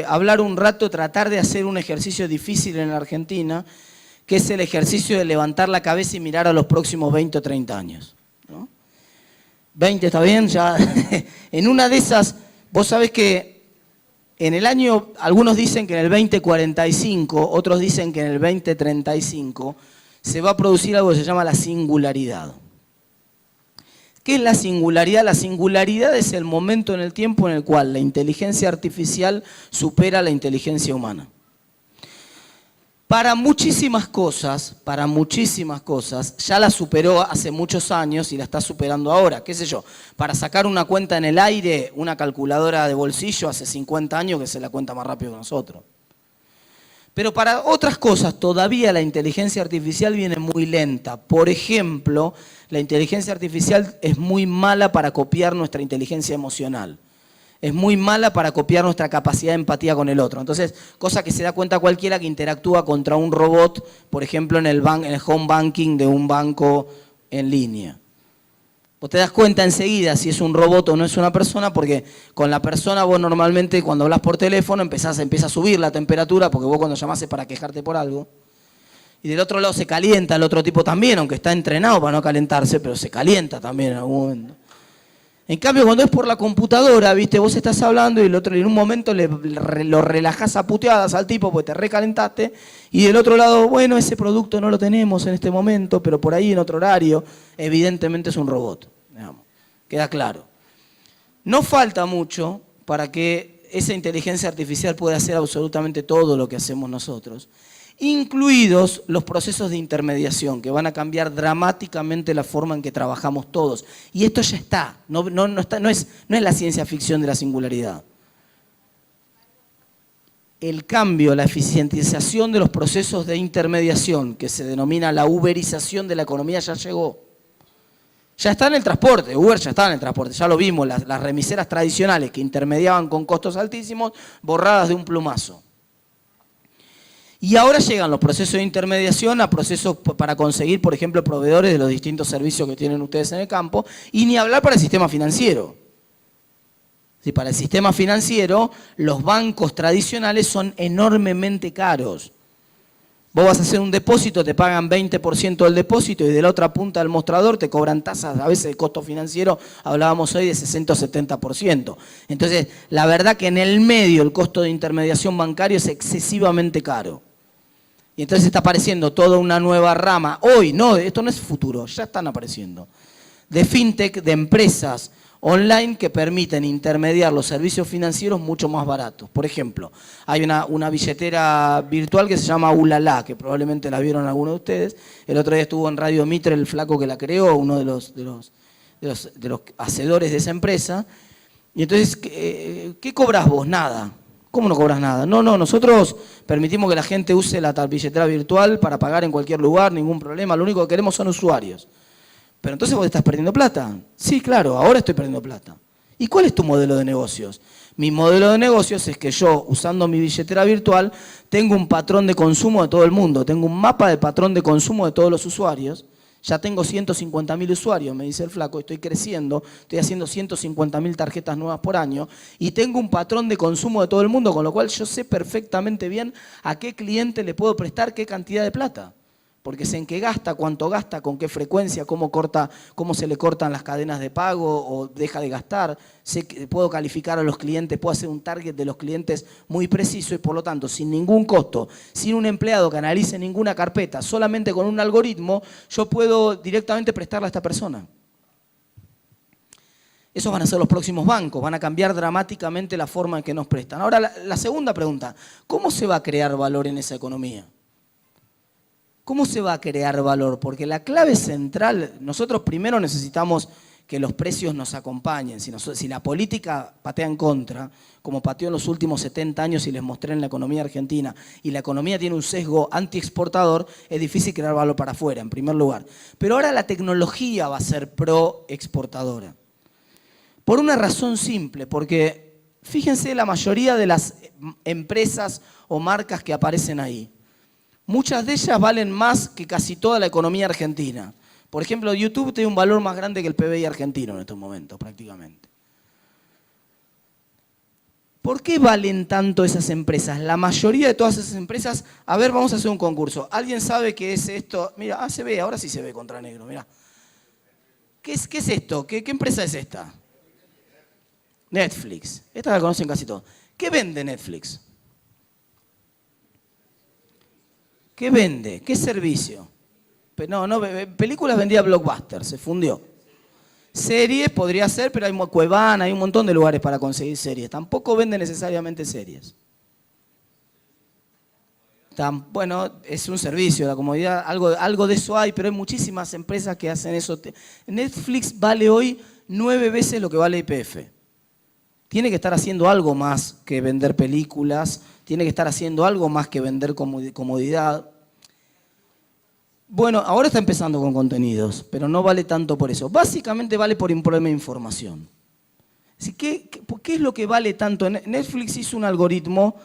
hablar un rato, tratar de hacer un ejercicio difícil en la Argentina, que es el ejercicio de levantar la cabeza y mirar a los próximos 20 o 30 años. ¿No? 20, ¿está bien? Ya. En una de esas, vos sabés que en el año, algunos dicen que en el 2045, otros dicen que en el 2035, se va a producir algo que se llama la singularidad. ¿Qué es la singularidad? La singularidad es el momento en el tiempo en el cual la inteligencia artificial supera la inteligencia humana. Para muchísimas cosas, ya la superó hace muchos años y la está superando ahora. ¿Qué sé yo? Para sacar una cuenta en el aire, una calculadora de bolsillo hace 50 años que se la cuenta más rápido que nosotros. Pero para otras cosas todavía la inteligencia artificial viene muy lenta. Por ejemplo, la inteligencia artificial es muy mala para copiar nuestra inteligencia emocional. Es muy mala para copiar nuestra capacidad de empatía con el otro. Entonces, cosa que se da cuenta cualquiera que interactúa contra un robot, por ejemplo, en el home banking de un banco en línea. Vos te das cuenta enseguida si es un robot o no es una persona, porque con la persona vos normalmente cuando hablas por teléfono empieza a subir la temperatura, porque vos cuando llamás es para quejarte por algo. Y del otro lado se calienta el otro tipo también, aunque está entrenado para no calentarse, pero se calienta también en algún momento. En cambio, cuando es por la computadora, ¿viste? Vos estás hablando y el otro en un momento lo relajás a puteadas al tipo porque te recalentaste, y del otro lado, bueno, ese producto no lo tenemos en este momento, pero por ahí en otro horario, evidentemente es un robot. Digamos. Queda claro. No falta mucho para que esa inteligencia artificial pueda hacer absolutamente todo lo que hacemos nosotros, incluidos los procesos de intermediación, que van a cambiar dramáticamente la forma en que trabajamos todos. Y esto ya está, no es la ciencia ficción de la singularidad. El cambio, la eficientización de los procesos de intermediación, que se denomina la uberización de la economía, ya llegó. Ya está en el transporte, Uber ya está en el transporte, ya lo vimos, las remiseras tradicionales que intermediaban con costos altísimos, borradas de un plumazo. Y ahora llegan los procesos de intermediación a procesos para conseguir, por ejemplo, proveedores de los distintos servicios que tienen ustedes en el campo, y ni hablar para el sistema financiero. Sí, para el sistema financiero, los bancos tradicionales son enormemente caros. Vos vas a hacer un depósito, te pagan 20% del depósito y de la otra punta del mostrador te cobran tasas, a veces de costo financiero, hablábamos hoy de 60 o 70%. Entonces, la verdad que en el medio el costo de intermediación bancario es excesivamente caro. Y entonces está apareciendo toda una nueva rama. Hoy, no, esto no es futuro, ya están apareciendo. De fintech, de empresas online que permiten intermediar los servicios financieros mucho más baratos. Por ejemplo, hay una billetera virtual que se llama Ulala, que probablemente la vieron algunos de ustedes. El otro día estuvo en Radio Mitre el flaco que la creó, uno de los hacedores de esa empresa. Y entonces, ¿qué cobras vos? Nada. ¿Cómo no cobras nada? No, nosotros permitimos que la gente use la billetera virtual para pagar en cualquier lugar, ningún problema. Lo único que queremos son usuarios. Pero entonces vos estás perdiendo plata. Sí, claro, ahora estoy perdiendo plata. ¿Y cuál es tu modelo de negocios? Mi modelo de negocios es que yo, usando mi billetera virtual, tengo un patrón de consumo de todo el mundo. Tengo un mapa de patrón de consumo de todos los usuarios. Ya tengo 150.000 usuarios, me dice el flaco, estoy creciendo, estoy haciendo 150.000 tarjetas nuevas por año y tengo un patrón de consumo de todo el mundo, con lo cual yo sé perfectamente bien a qué cliente le puedo prestar qué cantidad de plata. porque sé en qué gasta, cuánto gasta, con qué frecuencia, cómo se le cortan las cadenas de pago o deja de gastar. Sé que puedo calificar a los clientes, puedo hacer un target de los clientes muy preciso y por lo tanto, sin ningún costo, sin un empleado que analice ninguna carpeta, solamente con un algoritmo, yo puedo directamente prestarle a esta persona. Esos van a ser los próximos bancos, van a cambiar dramáticamente la forma en que nos prestan. Ahora, la segunda pregunta, ¿cómo se va a crear valor en esa economía? ¿Cómo se va a crear valor? Porque la clave central, nosotros primero necesitamos que los precios nos acompañen. Si la política patea en contra, como pateó en los últimos 70 años y les mostré en la economía argentina, y la economía tiene un sesgo anti-exportador, es difícil crear valor para afuera, en primer lugar. Pero ahora la tecnología va a ser pro-exportadora. Por una razón simple, porque fíjense la mayoría de las empresas o marcas que aparecen ahí. Muchas de ellas valen más que casi toda la economía argentina. Por ejemplo, YouTube tiene un valor más grande que el PBI argentino en estos momentos, prácticamente. ¿Por qué valen tanto esas empresas? La mayoría de todas esas empresas, a ver, vamos a hacer un concurso. ¿Alguien sabe qué es esto? Mira, se ve, ahora sí se ve contra negro, mira. ¿Qué es esto? ¿Qué empresa es esta? Netflix. Esta la conocen casi todos. ¿Qué vende Netflix? ¿Qué vende? ¿Qué servicio? Películas vendía Blockbuster, se fundió. Series podría ser, pero hay Cuevana, hay un montón de lugares para conseguir series. Tampoco vende necesariamente series. Bueno, es un servicio, la comodidad, algo de eso hay, pero hay muchísimas empresas que hacen eso. Netflix vale hoy 9 veces lo que vale YPF. Tiene que estar haciendo algo más que vender películas, tiene que estar haciendo algo más que vender comodidad. Bueno, ahora está empezando con contenidos, pero no vale tanto por eso. Básicamente vale por un problema de información. ¿Qué es lo que vale tanto? Netflix hizo un algoritmo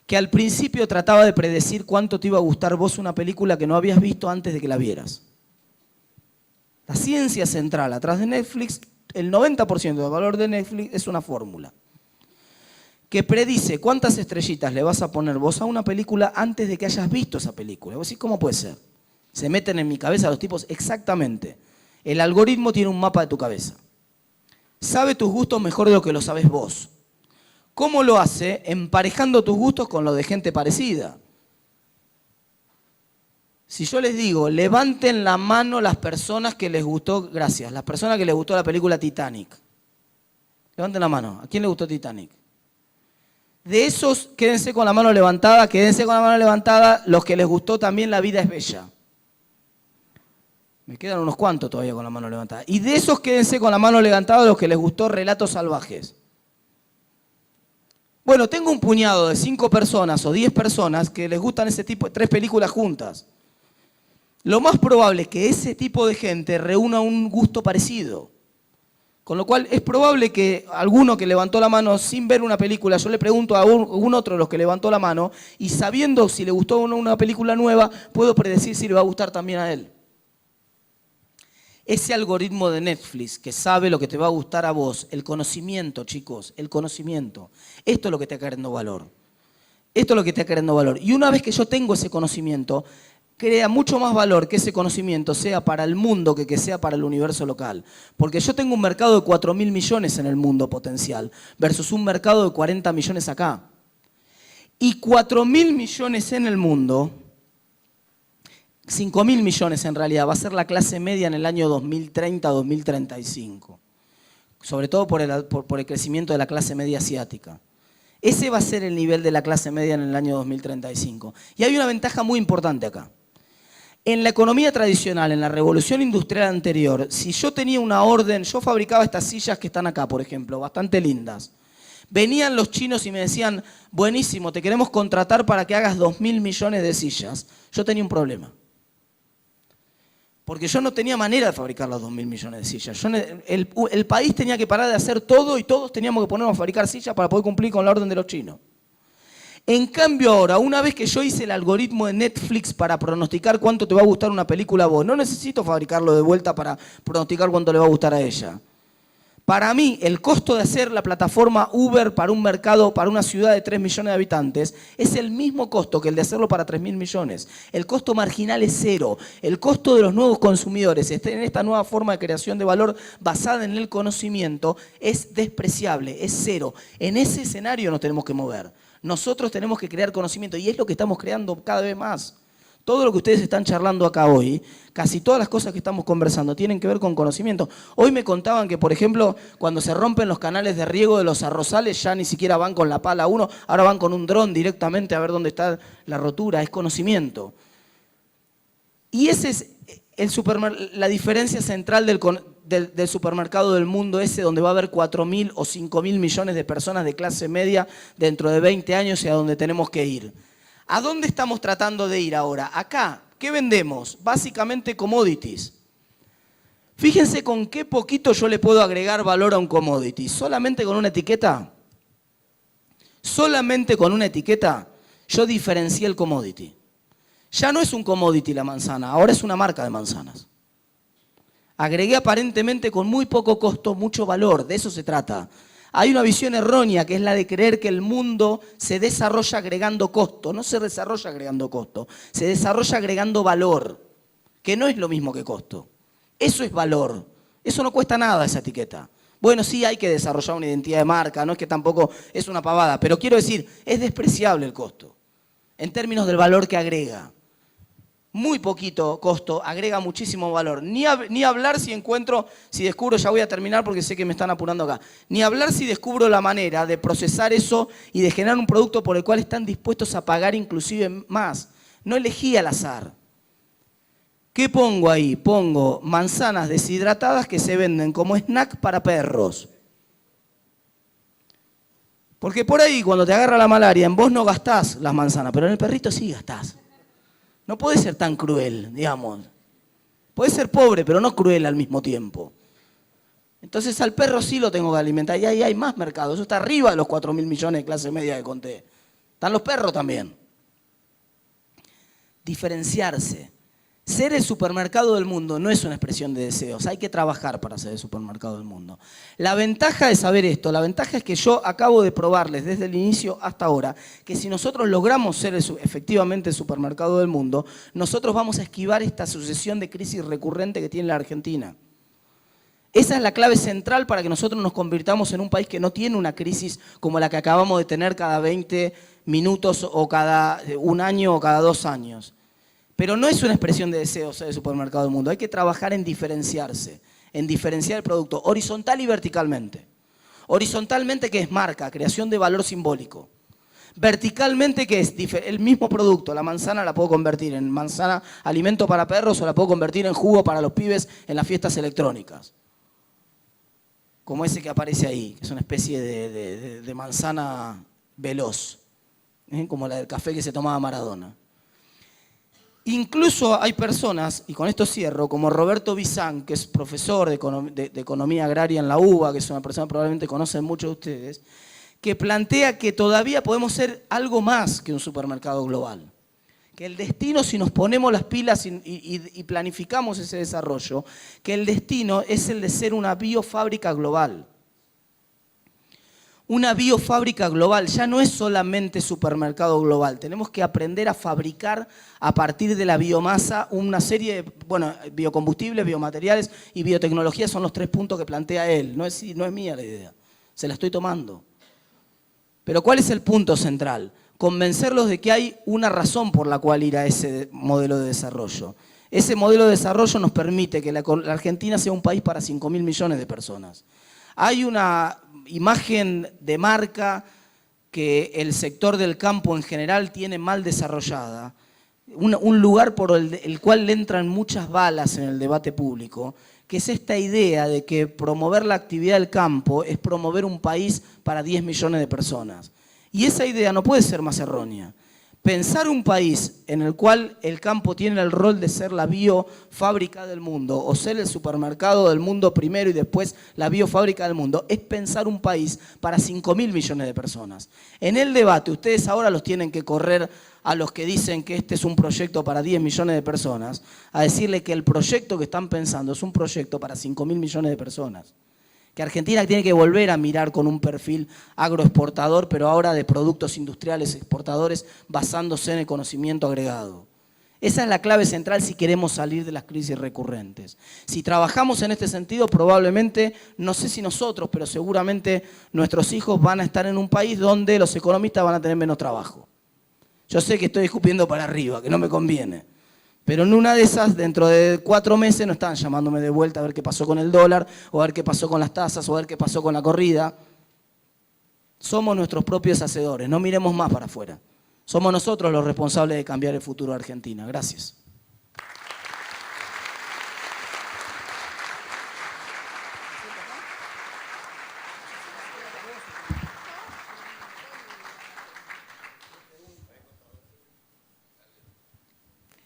que al principio trataba de predecir cuánto te iba a gustar vos una película que no habías visto antes de que la vieras. La ciencia central atrás de Netflix, el 90% del valor de Netflix es una fórmula que predice cuántas estrellitas le vas a poner vos a una película antes de que hayas visto esa película. Vos decís, ¿cómo puede ser? Se meten en mi cabeza los tipos exactamente. El algoritmo tiene un mapa de tu cabeza. Sabe tus gustos mejor de lo que lo sabes vos. ¿Cómo lo hace? Emparejando tus gustos con los de gente parecida. Si yo les digo, levanten la mano las personas que les gustó, gracias, las personas que les gustó la película Titanic. Levanten la mano. ¿A quién le gustó Titanic? De esos, quédense con la mano levantada, los que les gustó también La vida es bella. Me quedan unos cuantos todavía con la mano levantada. Y de esos, quédense con la mano levantada los que les gustó Relatos salvajes. Bueno, tengo un puñado de 5 personas o 10 personas que les gustan ese tipo de 3 películas juntas. Lo más probable es que ese tipo de gente reúna un gusto parecido. Con lo cual es probable que alguno que levantó la mano sin ver una película, yo le pregunto a algún otro de los que levantó la mano, y sabiendo si le gustó una película nueva, puedo predecir si le va a gustar también a él. Ese algoritmo de Netflix que sabe lo que te va a gustar a vos, el conocimiento, chicos, el conocimiento, esto es lo que te está creando valor. Esto es lo que te está creando valor. Y una vez que yo tengo ese conocimiento, crea mucho más valor que ese conocimiento sea para el mundo que sea para el universo local. Porque yo tengo un mercado de 4.000 millones en el mundo potencial versus un mercado de 40 millones acá. Y 4.000 millones en el mundo, 5.000 millones en realidad, va a ser la clase media en el año 2030-2035. Sobre todo por el crecimiento de la clase media asiática. Ese va a ser el nivel de la clase media en el año 2035. Y hay una ventaja muy importante acá. En la economía tradicional, en la revolución industrial anterior, si yo tenía una orden, yo fabricaba estas sillas que están acá, por ejemplo, bastante lindas. Venían los chinos y me decían, buenísimo, te queremos contratar para que hagas 2.000 millones de sillas. Yo tenía un problema. Porque yo no tenía manera de fabricar las 2.000 millones de sillas. El país tenía que parar de hacer todo y todos teníamos que ponernos a fabricar sillas para poder cumplir con la orden de los chinos. En cambio ahora, una vez que yo hice el algoritmo de Netflix para pronosticar cuánto te va a gustar una película a vos, no necesito fabricarlo de vuelta para pronosticar cuánto le va a gustar a ella. Para mí, el costo de hacer la plataforma Uber para un mercado, para una ciudad de 3 millones de habitantes, es el mismo costo que el de hacerlo para 3.000 millones. El costo marginal es cero. El costo de los nuevos consumidores en esta nueva forma de creación de valor basada en el conocimiento es despreciable, es cero. En ese escenario nos tenemos que mover. Nosotros tenemos que crear conocimiento y es lo que estamos creando cada vez más. Todo lo que ustedes están charlando acá hoy, casi todas las cosas que estamos conversando tienen que ver con conocimiento. Hoy me contaban que, por ejemplo, cuando se rompen los canales de riego de los arrozales, ya ni siquiera van con la pala uno, ahora van con un dron directamente a ver dónde está la rotura, es conocimiento. Y esa es la diferencia central del supermercado del mundo ese, donde va a haber 4.000 o 5.000 millones de personas de clase media dentro de 20 años y a donde tenemos que ir. ¿A dónde estamos tratando de ir ahora? Acá, ¿qué vendemos? Básicamente commodities. Fíjense con qué poquito yo le puedo agregar valor a un commodity. Solamente con una etiqueta. Solamente con una etiqueta yo diferencié el commodity. Ya no es un commodity la manzana, ahora es una marca de manzanas. Agregué aparentemente con muy poco costo mucho valor, de eso se trata. Hay una visión errónea que es la de creer que el mundo se desarrolla agregando costo. No se desarrolla agregando costo, se desarrolla agregando valor, que no es lo mismo que costo. Eso es valor. Eso no cuesta nada, esa etiqueta. Bueno, sí hay que desarrollar una identidad de marca, no es que tampoco es una pavada, pero quiero decir, es despreciable el costo, en términos del valor que agrega. Muy poquito costo, agrega muchísimo valor. Ni hablar si descubro, ya voy a terminar porque sé que me están apurando acá, ni hablar si descubro la manera de procesar eso y de generar un producto por el cual están dispuestos a pagar inclusive más. No elegí al azar. ¿Qué pongo ahí? Pongo manzanas deshidratadas que se venden como snack para perros. Porque por ahí cuando te agarra la malaria, en vos no gastás las manzanas, pero en el perrito sí gastás. No podés ser tan cruel, digamos. Podés ser pobre, pero no cruel al mismo tiempo. Entonces al perro sí lo tengo que alimentar. Y ahí hay más mercado. Eso está arriba de los 4.000 millones de clase media que conté. Están los perros también. Diferenciarse. Ser el supermercado del mundo no es una expresión de deseos. Hay que trabajar para ser el supermercado del mundo. La ventaja de saber esto, la ventaja es que yo acabo de probarles desde el inicio hasta ahora que si nosotros logramos ser efectivamente el supermercado del mundo, nosotros vamos a esquivar esta sucesión de crisis recurrente que tiene la Argentina. Esa es la clave central para que nosotros nos convirtamos en un país que no tiene una crisis como la que acabamos de tener cada 20 minutos o cada un año o cada 2 años. Pero no es una expresión de deseo ser el supermercado del mundo. Hay que trabajar en diferenciarse, en diferenciar el producto horizontal y verticalmente. Horizontalmente, que es marca, creación de valor simbólico. Verticalmente, que es el mismo producto. La manzana la puedo convertir en manzana, alimento para perros, o la puedo convertir en jugo para los pibes en las fiestas electrónicas. Como ese que aparece ahí, que es una especie de manzana veloz, como la del café que se tomaba Maradona. Incluso hay personas, y con esto cierro, como Roberto Bizán, que es profesor de Economía Agraria en la UBA, que es una persona que probablemente conocen muchos de ustedes, que plantea que todavía podemos ser algo más que un supermercado global. Que el destino, si nos ponemos las pilas y planificamos ese desarrollo, que el destino es el de ser una biofábrica global. Una biofábrica global ya no es solamente supermercado global. Tenemos que aprender a fabricar a partir de la biomasa una serie de, biocombustibles, biomateriales y biotecnología son los 3 puntos que plantea él. No es mía la idea, se la estoy tomando. Pero ¿cuál es el punto central? Convencerlos de que hay una razón por la cual ir a ese modelo de desarrollo. Ese modelo de desarrollo nos permite que la Argentina sea un país para 5.000 millones de personas. Hay una imagen de marca que el sector del campo en general tiene mal desarrollada, un lugar por el cual le entran muchas balas en el debate público, que es esta idea de que promover la actividad del campo es promover un país para 10 millones de personas. Y esa idea no puede ser más errónea. Pensar un país en el cual el campo tiene el rol de ser la biofábrica del mundo o ser el supermercado del mundo primero y después la biofábrica del mundo es pensar un país para 5.000 millones de personas. En el debate, ustedes ahora los tienen que correr a los que dicen que este es un proyecto para 10 millones de personas, a decirle que el proyecto que están pensando es un proyecto para 5.000 millones de personas. que Argentina tiene que volver a mirar con un perfil agroexportador, pero ahora de productos industriales exportadores basándose en el conocimiento agregado. Esa es la clave central si queremos salir de las crisis recurrentes. Si trabajamos en este sentido, probablemente, no sé si nosotros, pero seguramente nuestros hijos van a estar en un país donde los economistas van a tener menos trabajo. Yo sé que estoy escupiendo para arriba, que no me conviene. Pero en una de esas, dentro de 4 meses, no están llamándome de vuelta a ver qué pasó con el dólar, o a ver qué pasó con las tasas, o a ver qué pasó con la corrida. Somos nuestros propios hacedores, no miremos más para afuera. Somos nosotros los responsables de cambiar el futuro de Argentina. Gracias.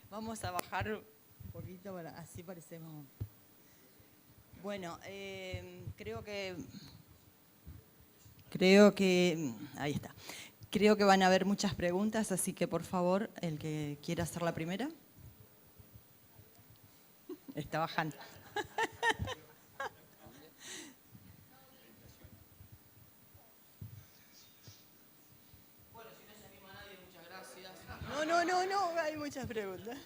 Vamos a bajar un poquito, para, así parecemos. Bueno, creo que ahí está. Creo que van a haber muchas preguntas, así que por favor, el que quiera hacer la primera. Está bajando. Bueno, si no se anima nadie, muchas gracias. No, hay muchas preguntas.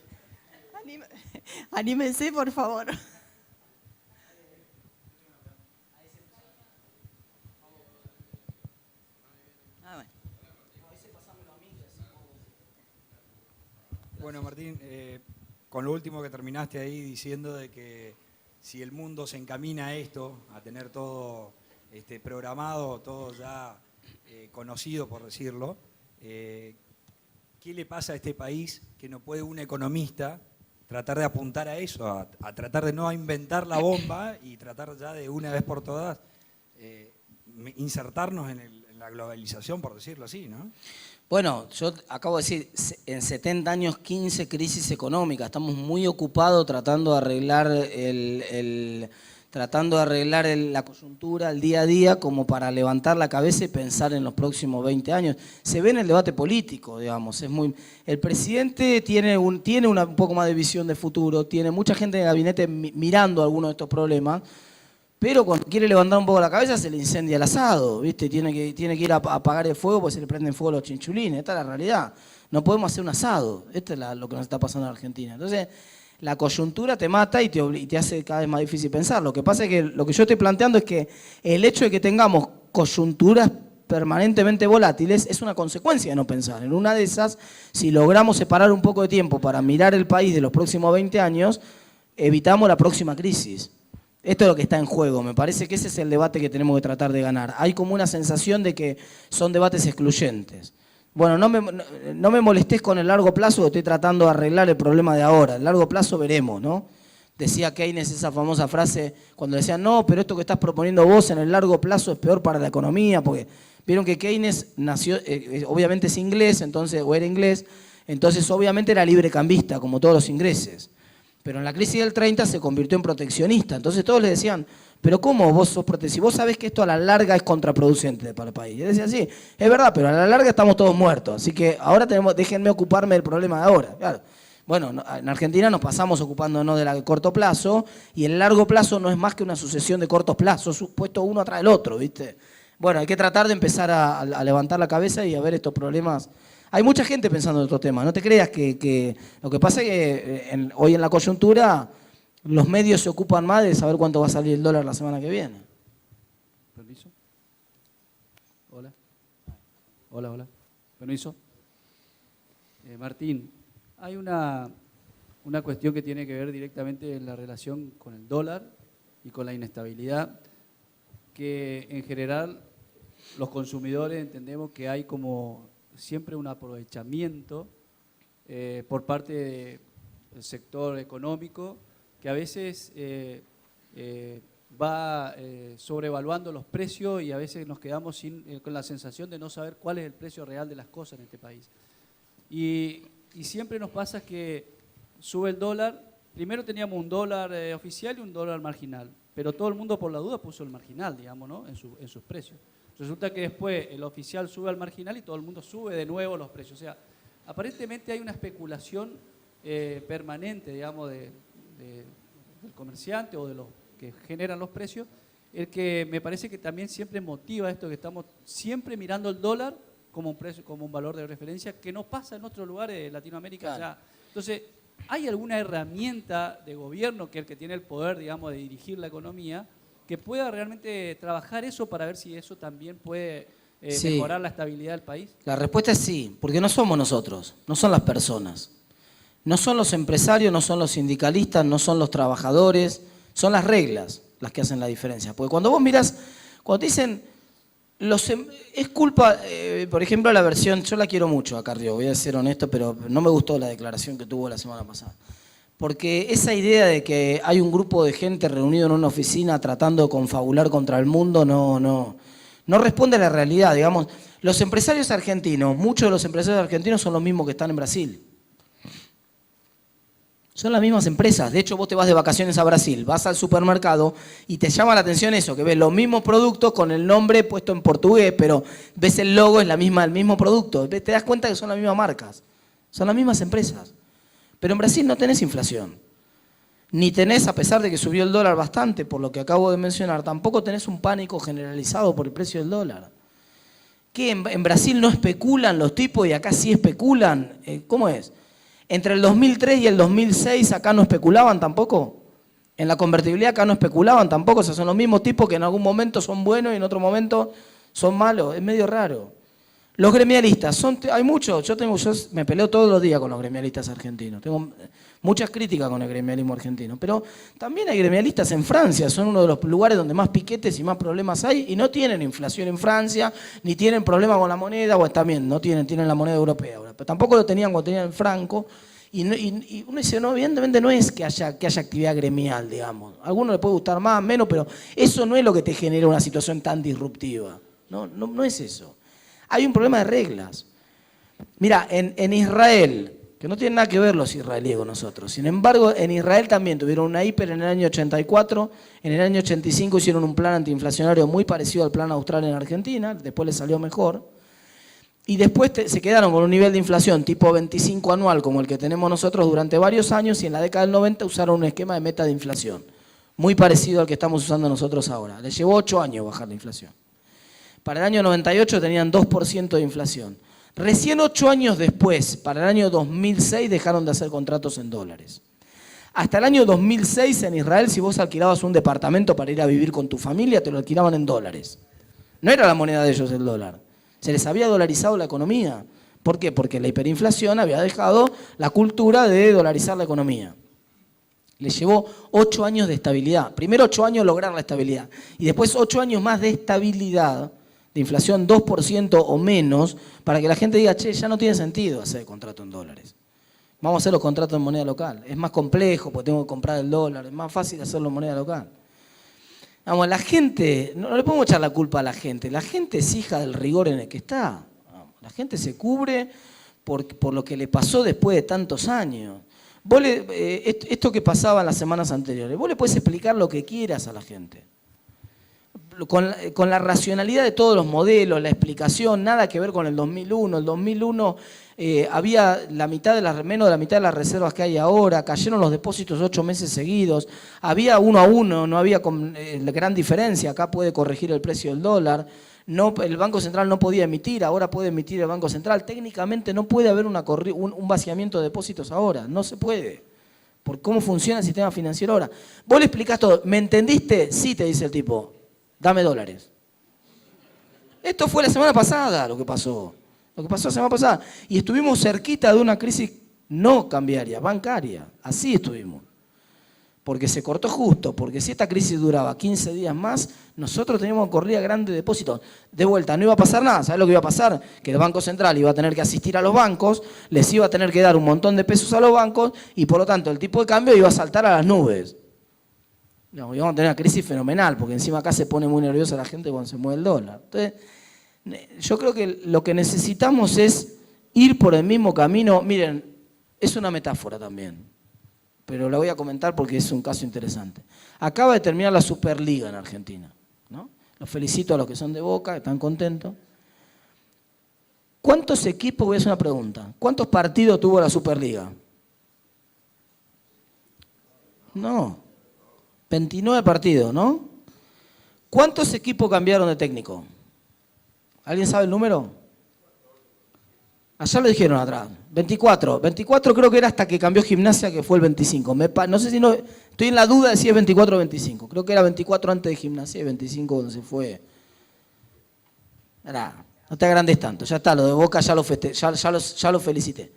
Anímense, por favor. Bueno, Martín, con lo último que terminaste ahí diciendo de que si el mundo se encamina a esto, a tener todo programado, todo ya conocido, por decirlo, ¿qué le pasa a este país que no puede un economista tratar de apuntar a eso, a tratar de no inventar la bomba y tratar ya de una vez por todas insertarnos en la globalización, por decirlo así, ¿no? Bueno, yo acabo de decir, en 70 años 15 crisis económicas, estamos muy ocupados tratando de arreglar la coyuntura, el día a día, como para levantar la cabeza y pensar en los próximos 20 años. Se ve en el debate político, digamos, el presidente tiene un poco más de visión de futuro, tiene mucha gente en el gabinete mirando algunos de estos problemas, pero cuando quiere levantar un poco la cabeza se le incendia el asado, ¿viste? Tiene que ir a apagar el fuego porque se le prenden fuego los chinchulines. Esta es la realidad. No podemos hacer un asado. Esto es lo que nos está pasando en Argentina. Entonces, la coyuntura te mata y te hace cada vez más difícil pensar. Lo que pasa es que lo que yo estoy planteando es que el hecho de que tengamos coyunturas permanentemente volátiles es una consecuencia de no pensar. En una de esas, si logramos separar un poco de tiempo para mirar el país de los próximos 20 años, evitamos la próxima crisis. Esto es lo que está en juego. Me parece que ese es el debate que tenemos que tratar de ganar. Hay como una sensación de que son debates excluyentes. Bueno, no me molestes con el largo plazo, que estoy tratando de arreglar el problema de ahora. El largo plazo veremos, ¿no? Decía Keynes esa famosa frase cuando decían, no, pero esto que estás proponiendo vos en el largo plazo es peor para la economía, porque vieron que Keynes nació, obviamente es inglés, entonces, o era inglés, entonces obviamente era librecambista, como todos los ingleses. Pero en la crisis del 30 se convirtió en proteccionista. Entonces todos le decían, pero ¿cómo vos sos proteccionista? Si vos sabés que esto a la larga es contraproducente para el país. Y él decía, sí, es verdad, pero a la larga estamos todos muertos. Así que ahora déjenme ocuparme del problema de ahora. Claro. Bueno, en Argentina nos pasamos ocupándonos del corto plazo y el largo plazo no es más que una sucesión de cortos plazos, puesto uno atrás del otro, ¿viste? Bueno, hay que tratar de empezar a levantar la cabeza y a ver estos problemas. Hay mucha gente pensando en otro tema. No te creas que lo que pasa es que hoy en la coyuntura los medios se ocupan más de saber cuánto va a salir el dólar la semana que viene. Permiso. Hola. Hola. Permiso. Martín, hay una cuestión que tiene que ver directamente en la relación con el dólar y con la inestabilidad, que en general los consumidores entendemos que hay como siempre un aprovechamiento por parte del sector económico que a veces va sobrevaluando los precios y a veces nos quedamos con la sensación de no saber cuál es el precio real de las cosas en este país. Y siempre nos pasa que sube el dólar. Primero teníamos un dólar oficial y un dólar marginal, pero todo el mundo por la duda puso el marginal, digamos, ¿no? en sus precios. Resulta que después el oficial sube al marginal y todo el mundo sube de nuevo los precios. O sea, aparentemente hay una especulación permanente, digamos, del comerciante o de los que generan los precios el que me parece que también siempre motiva esto, que estamos siempre mirando el dólar como un precio, como un valor de referencia, que no pasa en otros lugares de Latinoamérica. Claro. Ya. Entonces, ¿hay alguna herramienta de gobierno, que es el que tiene el poder, digamos, de dirigir la economía, que pueda realmente trabajar eso para ver si eso también puede Sí. mejorar la estabilidad del país? La respuesta es sí, porque no somos nosotros, no son las personas. No son los empresarios, no son los sindicalistas, no son los trabajadores, son las reglas las que hacen la diferencia. Porque cuando vos mirás, cuando te dicen, es culpa, por ejemplo, la versión, yo la quiero mucho a Carrió, voy a ser honesto, pero no me gustó la declaración que tuvo la semana pasada. Porque esa idea de que hay un grupo de gente reunido en una oficina tratando de confabular contra el mundo, no responde a la realidad. Digamos, los empresarios argentinos, muchos de los empresarios argentinos son los mismos que están en Brasil. Son las mismas empresas. De hecho, vos te vas de vacaciones a Brasil, vas al supermercado y te llama la atención eso, que ves los mismos productos con el nombre puesto en portugués, pero ves el logo, es el mismo producto. Te das cuenta que son las mismas marcas, son las mismas empresas. Pero en Brasil no tenés inflación. Ni tenés, a pesar de que subió el dólar bastante, por lo que acabo de mencionar, tampoco tenés un pánico generalizado por el precio del dólar. ¿Qué? ¿En Brasil no especulan los tipos y acá sí especulan? ¿Cómo es? Entre el 2003 y el 2006 acá no especulaban tampoco. En la convertibilidad acá no especulaban tampoco. O sea, son los mismos tipos que en algún momento son buenos y en otro momento son malos. Es medio raro. Los gremialistas, hay muchos. Yo me peleo todos los días con los gremialistas argentinos. Tengo muchas críticas con el gremialismo argentino. Pero también hay gremialistas en Francia. Son uno de los lugares donde más piquetes y más problemas hay. Y no tienen inflación en Francia, ni tienen problemas con la moneda. Bueno, también no tienen la moneda europea ahora. Pero tampoco lo tenían cuando tenían el franco. Y uno dice, no, evidentemente no es que haya actividad gremial, digamos. A algunos les puede gustar más, menos, pero eso no es lo que te genera una situación tan disruptiva. No es eso. Hay un problema de reglas. Mira, en Israel, que no tiene nada que ver los israelíes con nosotros, sin embargo, en Israel también tuvieron una hiper en el año 84, en el año 85 hicieron un plan antiinflacionario muy parecido al plan austral en Argentina, después les salió mejor, y después se quedaron con un nivel de inflación tipo 25 anual como el que tenemos nosotros durante varios años, y en la década del 90 usaron un esquema de meta de inflación, muy parecido al que estamos usando nosotros ahora. Les llevó 8 años bajar la inflación. Para el año 98 tenían 2% de inflación. Recién 8 años después, para el año 2006, dejaron de hacer contratos en dólares. Hasta el año 2006 en Israel, si vos alquilabas un departamento para ir a vivir con tu familia, te lo alquilaban en dólares. No era la moneda de ellos el dólar. Se les había dolarizado la economía. ¿Por qué? Porque la hiperinflación había dejado la cultura de dolarizar la economía. Les llevó 8 años de estabilidad. Primero 8 años lograr la estabilidad. Y después 8 años más de estabilidad, de inflación 2% o menos, para que la gente diga, che, ya no tiene sentido hacer contrato en dólares. Vamos a hacer los contratos en moneda local. Es más complejo porque tengo que comprar el dólar, es más fácil hacerlo en moneda local. Vamos, la gente, no le podemos echar la culpa a la gente es hija del rigor en el que está. La gente se cubre por lo que le pasó después de tantos años. Esto que pasaba en las semanas anteriores, vos le podés explicar lo que quieras a la gente. Con la racionalidad de todos los modelos, la explicación, nada que ver con el 2001. El 2001 había menos de la mitad de las reservas que hay ahora, cayeron los depósitos 8 meses seguidos, había 1 a 1, no había gran diferencia, acá puede corregir el precio del dólar, el Banco Central no podía emitir, ahora puede emitir el Banco Central, técnicamente no puede haber un vaciamiento de depósitos ahora, no se puede. Por cómo funciona el sistema financiero ahora. Vos le explicás todo, ¿me entendiste? Sí, te dice el tipo. Dame dólares. Esto fue la semana pasada lo que pasó. Lo que pasó la semana pasada. Y estuvimos cerquita de una crisis no cambiaria, bancaria. Así estuvimos. Porque se cortó justo. Porque si esta crisis duraba 15 días más, nosotros teníamos corrida grande de depósitos. De vuelta, no iba a pasar nada. ¿Sabes lo que iba a pasar? Que el Banco Central iba a tener que asistir a los bancos, les iba a tener que dar un montón de pesos a los bancos y por lo tanto el tipo de cambio iba a saltar a las nubes. No, y vamos a tener una crisis fenomenal, porque encima acá se pone muy nerviosa la gente cuando se mueve el dólar. Entonces, yo creo que lo que necesitamos es ir por el mismo camino. Miren, es una metáfora también, pero la voy a comentar porque es un caso interesante. Acaba de terminar la Superliga en Argentina, ¿no? Los felicito a los que son de Boca, que están contentos. ¿Cuántos equipos, voy a hacer una pregunta, cuántos partidos tuvo la Superliga? No. 29 partidos, ¿no? ¿Cuántos equipos cambiaron de técnico? ¿Alguien sabe el número? Allá lo dijeron atrás. 24. 24 creo que era hasta que cambió Gimnasia, que fue el 25. No sé si no... Estoy en la duda de si es 24 o 25. Creo que era 24 antes de Gimnasia y 25 cuando se fue. No te agrandes tanto. Ya está, lo de Boca ya lo felicité.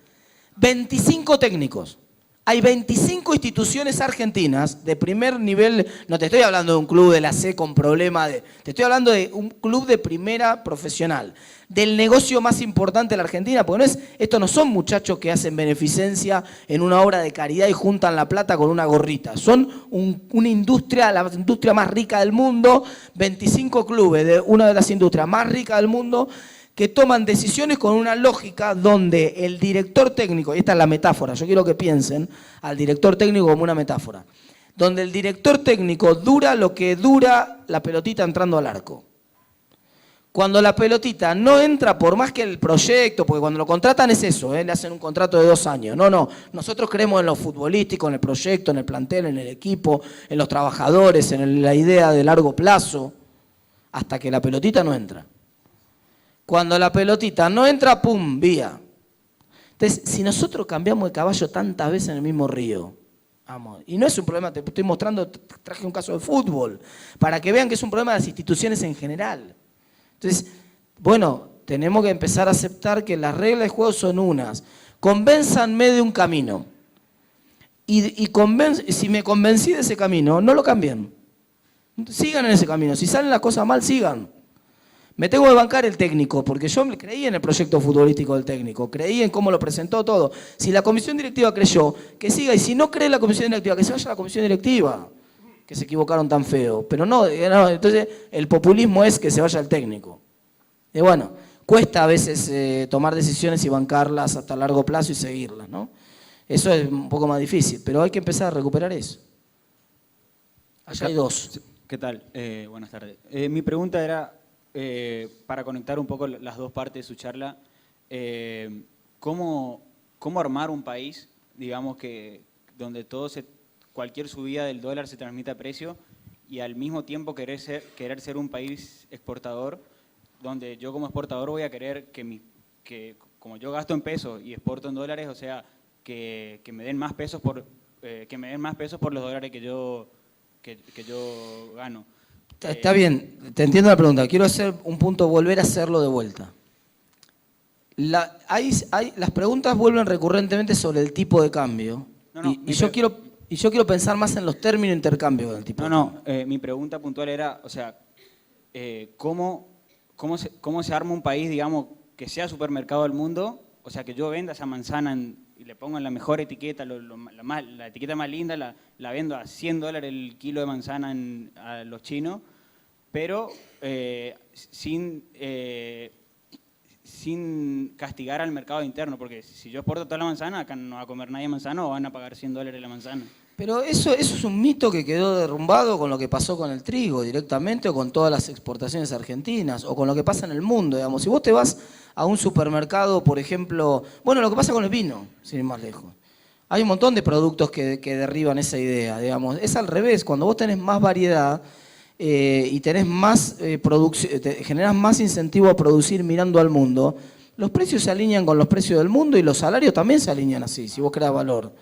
25 técnicos. Hay 25 instituciones argentinas de primer nivel. No te estoy hablando de un club de la C con problema de... Te estoy hablando de un club de primera profesional. Del negocio más importante de la Argentina. Porque estos no son muchachos que hacen beneficencia en una obra de caridad y juntan la plata con una gorrita. Son una industria, la industria más rica del mundo. 25 clubes de una de las industrias más ricas del mundo, que toman decisiones con una lógica donde el director técnico, y esta es la metáfora, yo quiero que piensen al director técnico como una metáfora, donde el director técnico dura lo que dura la pelotita entrando al arco. Cuando la pelotita no entra, por más que el proyecto, porque cuando lo contratan es eso, le hacen un contrato de 2 años. No, nosotros creemos en lo futbolístico, en el proyecto, en el plantel, en el equipo, en los trabajadores, en la idea de largo plazo, hasta que la pelotita no entra. Cuando la pelotita no entra, ¡pum!, vía. Entonces, si nosotros cambiamos de caballo tantas veces en el mismo río, vamos, y no es un problema, te estoy mostrando, traje un caso de fútbol, para que vean que es un problema de las instituciones en general. Entonces, bueno, tenemos que empezar a aceptar que las reglas de juego son unas. Convénzanme de un camino. Y si me convencí de ese camino, no lo cambien. Sigan en ese camino. Si salen las cosas mal, sigan. Me tengo que bancar el técnico, porque yo creí en el proyecto futbolístico del técnico, creí en cómo lo presentó todo. Si la comisión directiva creyó, que siga, y si no cree la comisión directiva, que se vaya a la comisión directiva, que se equivocaron tan feo. Pero no, entonces el populismo es que se vaya el técnico. Y bueno, cuesta a veces tomar decisiones y bancarlas hasta largo plazo y seguirlas, ¿no? Eso es un poco más difícil, pero hay que empezar a recuperar eso. Allá hay 2. ¿Qué tal? Buenas tardes. Mi pregunta era... para conectar un poco las dos partes de su charla, ¿cómo armar un país, digamos, donde cualquier subida del dólar se transmita a precio y al mismo tiempo querer ser un país exportador, donde yo como exportador voy a querer que como yo gasto en pesos y exporto en dólares, o sea, que me den más pesos por los dólares que yo gano? Está bien, te entiendo la pregunta. Quiero hacer un punto, volver a hacerlo de vuelta. Las preguntas vuelven recurrentemente sobre el tipo de cambio. Yo quiero pensar más en los términos de intercambio del tipo de cambio. Mi pregunta puntual era, o sea, ¿cómo se arma un país, digamos, que sea supermercado del mundo? O sea, que yo venda esa manzana y le pongan la mejor etiqueta, la etiqueta más linda, la vendo a $100 el kilo de manzana a los chinos, pero sin castigar al mercado interno, porque si yo exporto toda la manzana, acá no va a comer nadie manzana o van a pagar $100 la manzana. Pero eso es un mito que quedó derrumbado con lo que pasó con el trigo directamente, o con todas las exportaciones argentinas, o con lo que pasa en el mundo, digamos. Si vos te vas a un supermercado, por ejemplo, bueno, lo que pasa con el vino, sin ir más lejos. Hay un montón de productos que derriban esa idea, digamos. Es al revés, cuando vos tenés más variedad y tenés más generás más incentivo a producir mirando al mundo, los precios se alinean con los precios del mundo y los salarios también se alinean así, si vos creás valor.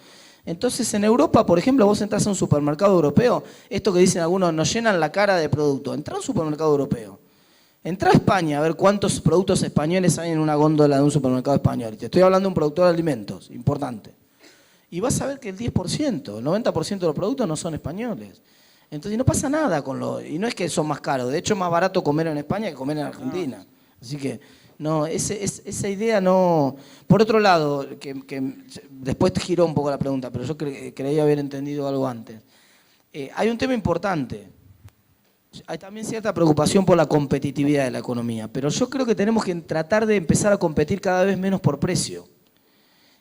Entonces en Europa, por ejemplo, vos entras a un supermercado europeo, esto que dicen algunos, nos llenan la cara de producto. Entrá a un supermercado europeo. Entrá a España a ver cuántos productos españoles hay en una góndola de un supermercado español. Y te estoy hablando de un productor de alimentos, importante. Y vas a ver que el 10%, el 90% de los productos no son españoles. Entonces no pasa nada con y no es que son más caros, de hecho es más barato comer en España que comer en Argentina. Así que no, esa idea no... Por otro lado, que después te giró un poco la pregunta, pero yo creía haber entendido algo antes. Hay un tema importante. Hay también cierta preocupación por la competitividad de la economía, pero yo creo que tenemos que tratar de empezar a competir cada vez menos por precio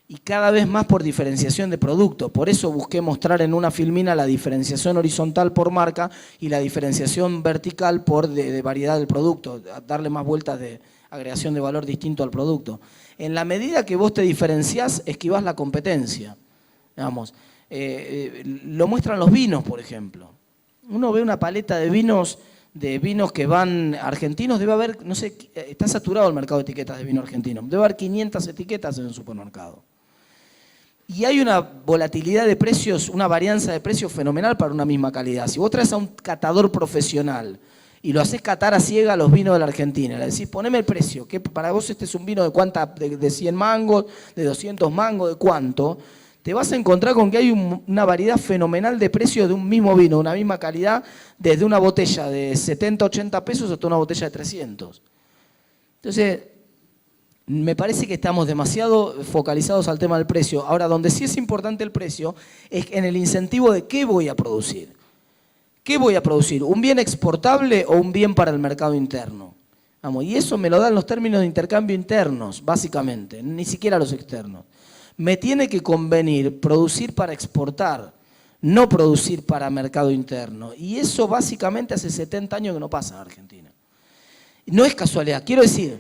y cada vez más por diferenciación de producto. Por eso busqué mostrar en una filmina la diferenciación horizontal por marca y la diferenciación vertical por de variedad del producto, darle más vueltas de agregación de valor distinto al producto. En la medida que vos te diferenciás, esquivás la competencia. Digamos, lo muestran los vinos, por ejemplo. Uno ve una paleta de vinos de vinos que van argentinos, debe haber, no sé, está saturado el mercado de etiquetas de vino argentino, debe haber 500 etiquetas en el supermercado. Y hay una volatilidad de precios, una varianza de precios fenomenal para una misma calidad. Si vos traes a un catador profesional y lo haces catar a ciega los vinos de la Argentina, le decís, poneme el precio, que para vos este es un vino de 100 mangos, de 200 mangos, de cuánto, te vas a encontrar con que hay una variedad fenomenal de precios de un mismo vino, una misma calidad, desde una botella de 70, 80 pesos hasta una botella de 300. Entonces, me parece que estamos demasiado focalizados al tema del precio. Ahora, donde sí es importante el precio es en el incentivo de qué voy a producir. ¿Qué voy a producir? ¿Un bien exportable o un bien para el mercado interno? Vamos, y eso me lo dan los términos de intercambio internos, básicamente, ni siquiera los externos. Me tiene que convenir producir para exportar, no producir para mercado interno. Y eso básicamente hace 70 años que no pasa en Argentina. No es casualidad, quiero decir,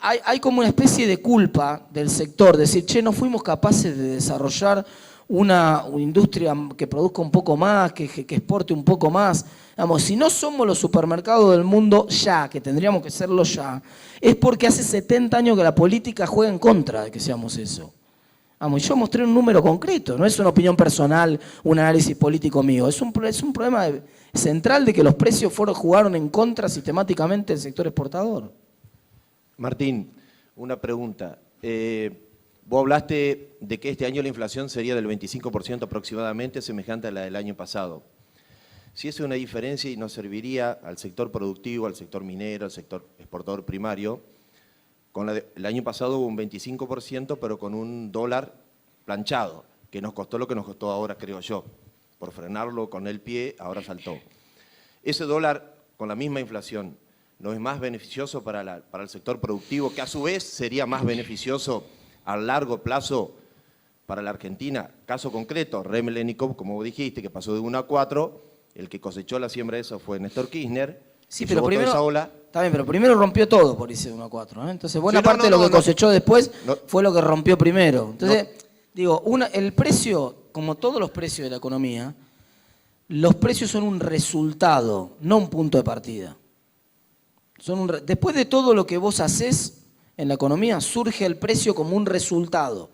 hay como una especie de culpa del sector, decir, che, no fuimos capaces de desarrollar una industria que produzca un poco más, que exporte un poco más. Vamos, si no somos los supermercados del mundo ya, que tendríamos que serlo ya, es porque hace 70 años que la política juega en contra de que seamos eso. Vamos, y yo mostré un número concreto, no es una opinión personal, un análisis político mío, es un problema central de que los precios jugaron en contra sistemáticamente del sector exportador. Martín, una pregunta. Vos hablaste de que este año la inflación sería del 25% aproximadamente, semejante a la del año pasado. Si es una diferencia y nos serviría al sector productivo, al sector minero, al sector exportador primario, el año pasado hubo un 25%, pero con un dólar planchado, que nos costó lo que nos costó ahora, creo yo. Por frenarlo con el pie, ahora saltó. Ese dólar, con la misma inflación, ¿no es más beneficioso para el sector productivo, que a su vez sería más beneficioso a largo plazo para la Argentina? Caso concreto, Remlenikov, como vos dijiste, que pasó de 1 a 4, el que cosechó la siembra de eso fue Néstor Kirchner. Sí, pero primero, está bien, pero primero rompió todo por irse de 1 a 4. ¿eh? Entonces, buena parte de lo que cosechó después fue lo que rompió primero. Entonces, digo, el precio, como todos los precios de la economía, los precios son un resultado, no un punto de partida. Después de todo lo que vos hacés en la economía, surge el precio como un resultado.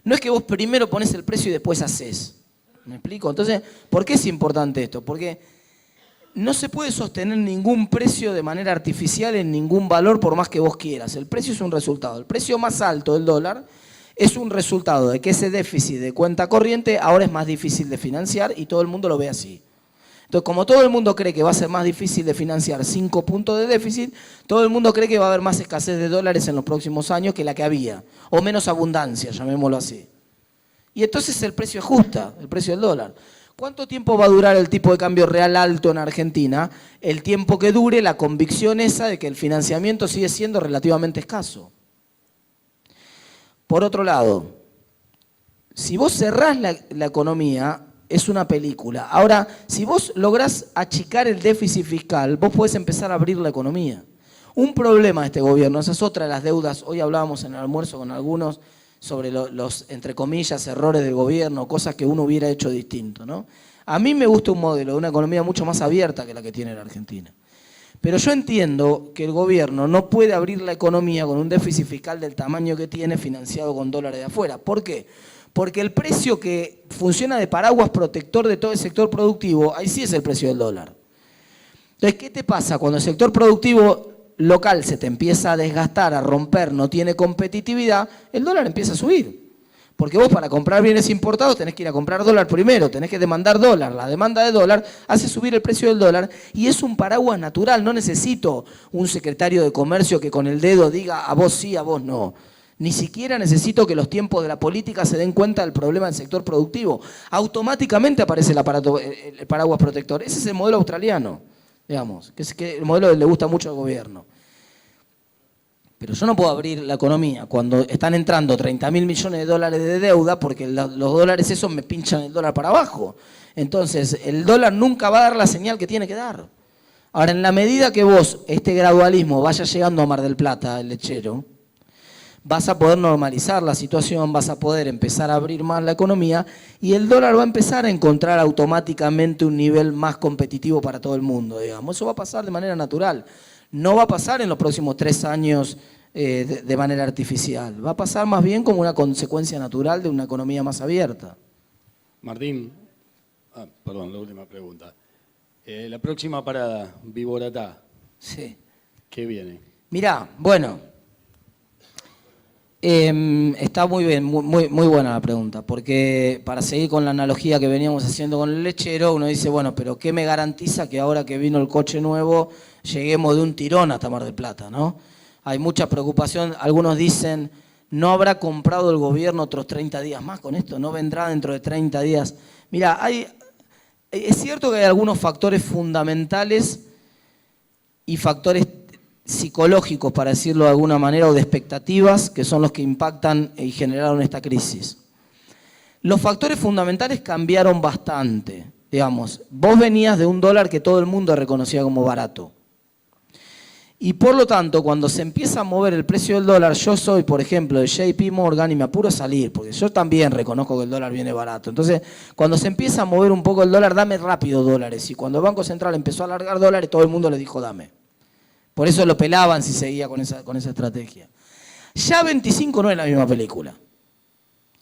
No es que vos primero pones el precio y después hacés. ¿Me explico? Entonces, ¿por qué es importante esto? Porque no se puede sostener ningún precio de manera artificial en ningún valor por más que vos quieras. El precio es un resultado. El precio más alto del dólar es un resultado de que ese déficit de cuenta corriente ahora es más difícil de financiar y todo el mundo lo ve así. Entonces, como todo el mundo cree que va a ser más difícil de financiar 5 puntos de déficit, todo el mundo cree que va a haber más escasez de dólares en los próximos años que la que había, o menos abundancia, llamémoslo así. Y entonces el precio ajusta, el precio del dólar. ¿Cuánto tiempo va a durar el tipo de cambio real alto en Argentina? El tiempo que dure la convicción esa de que el financiamiento sigue siendo relativamente escaso. Por otro lado, si vos cerrás la economía, es una película. Ahora, si vos lográs achicar el déficit fiscal, vos podés empezar a abrir la economía. Un problema de este gobierno, esa es otra de las deudas, hoy hablábamos en el almuerzo con algunos sobre los, entre comillas, errores del gobierno, cosas que uno hubiera hecho distinto, ¿no? A mí me gusta un modelo de una economía mucho más abierta que la que tiene la Argentina. Pero yo entiendo que el gobierno no puede abrir la economía con un déficit fiscal del tamaño que tiene financiado con dólares de afuera. ¿Por qué? Porque el precio que funciona de paraguas protector de todo el sector productivo, ahí sí es el precio del dólar. Entonces, ¿qué te pasa cuando el sector productivo local se te empieza a desgastar, a romper, no tiene competitividad? El dólar empieza a subir. Porque vos para comprar bienes importados tenés que ir a comprar dólar primero, tenés que demandar dólar. La demanda de dólar hace subir el precio del dólar y es un paraguas natural. No necesito un secretario de comercio que con el dedo diga a vos sí, a vos no. Ni siquiera necesito que los tiempos de la política se den cuenta del problema del sector productivo. Automáticamente aparece el paraguas protector. Ese es el modelo australiano, digamos, que es el modelo que le gusta mucho al gobierno. Pero yo no puedo abrir la economía cuando están entrando 30.000 millones de dólares de deuda porque los dólares esos me pinchan el dólar para abajo. Entonces, el dólar nunca va a dar la señal que tiene que dar. Ahora, en la medida que vos, este gradualismo, vaya llegando a Mar del Plata, el lechero, vas a poder normalizar la situación, vas a poder empezar a abrir más la economía y el dólar va a empezar a encontrar automáticamente un nivel más competitivo para todo el mundo, digamos. Eso va a pasar de manera natural. No va a pasar en los próximos 3 años de manera artificial. Va a pasar más bien como una consecuencia natural de una economía más abierta. Martín, perdón, la última pregunta. La próxima parada, Viboratá, Sí. ¿qué viene? Mirá, bueno, está muy bien, muy buena la pregunta, porque para seguir con la analogía que veníamos haciendo con el lechero, uno dice, bueno, pero ¿qué me garantiza que ahora que vino el coche nuevo lleguemos de un tirón hasta Mar del Plata, ¿no? Hay mucha preocupación, algunos dicen, ¿no habrá comprado el gobierno otros 30 días más con esto? ¿No vendrá dentro de 30 días? Mirá, es cierto que hay algunos factores fundamentales y factores psicológicos, para decirlo de alguna manera, o de expectativas, que son los que impactan y generaron esta crisis. Los factores fundamentales cambiaron bastante. Digamos, vos venías de un dólar que todo el mundo reconocía como barato. Y por lo tanto, cuando se empieza a mover el precio del dólar, yo soy, por ejemplo, de JP Morgan y me apuro a salir, porque yo también reconozco que el dólar viene barato. Entonces, cuando se empieza a mover un poco el dólar, dame rápido dólares. Y cuando el Banco Central empezó a alargar dólares, todo el mundo le dijo dame. Por eso lo pelaban si seguía con esa estrategia. Ya 25 no es la misma película.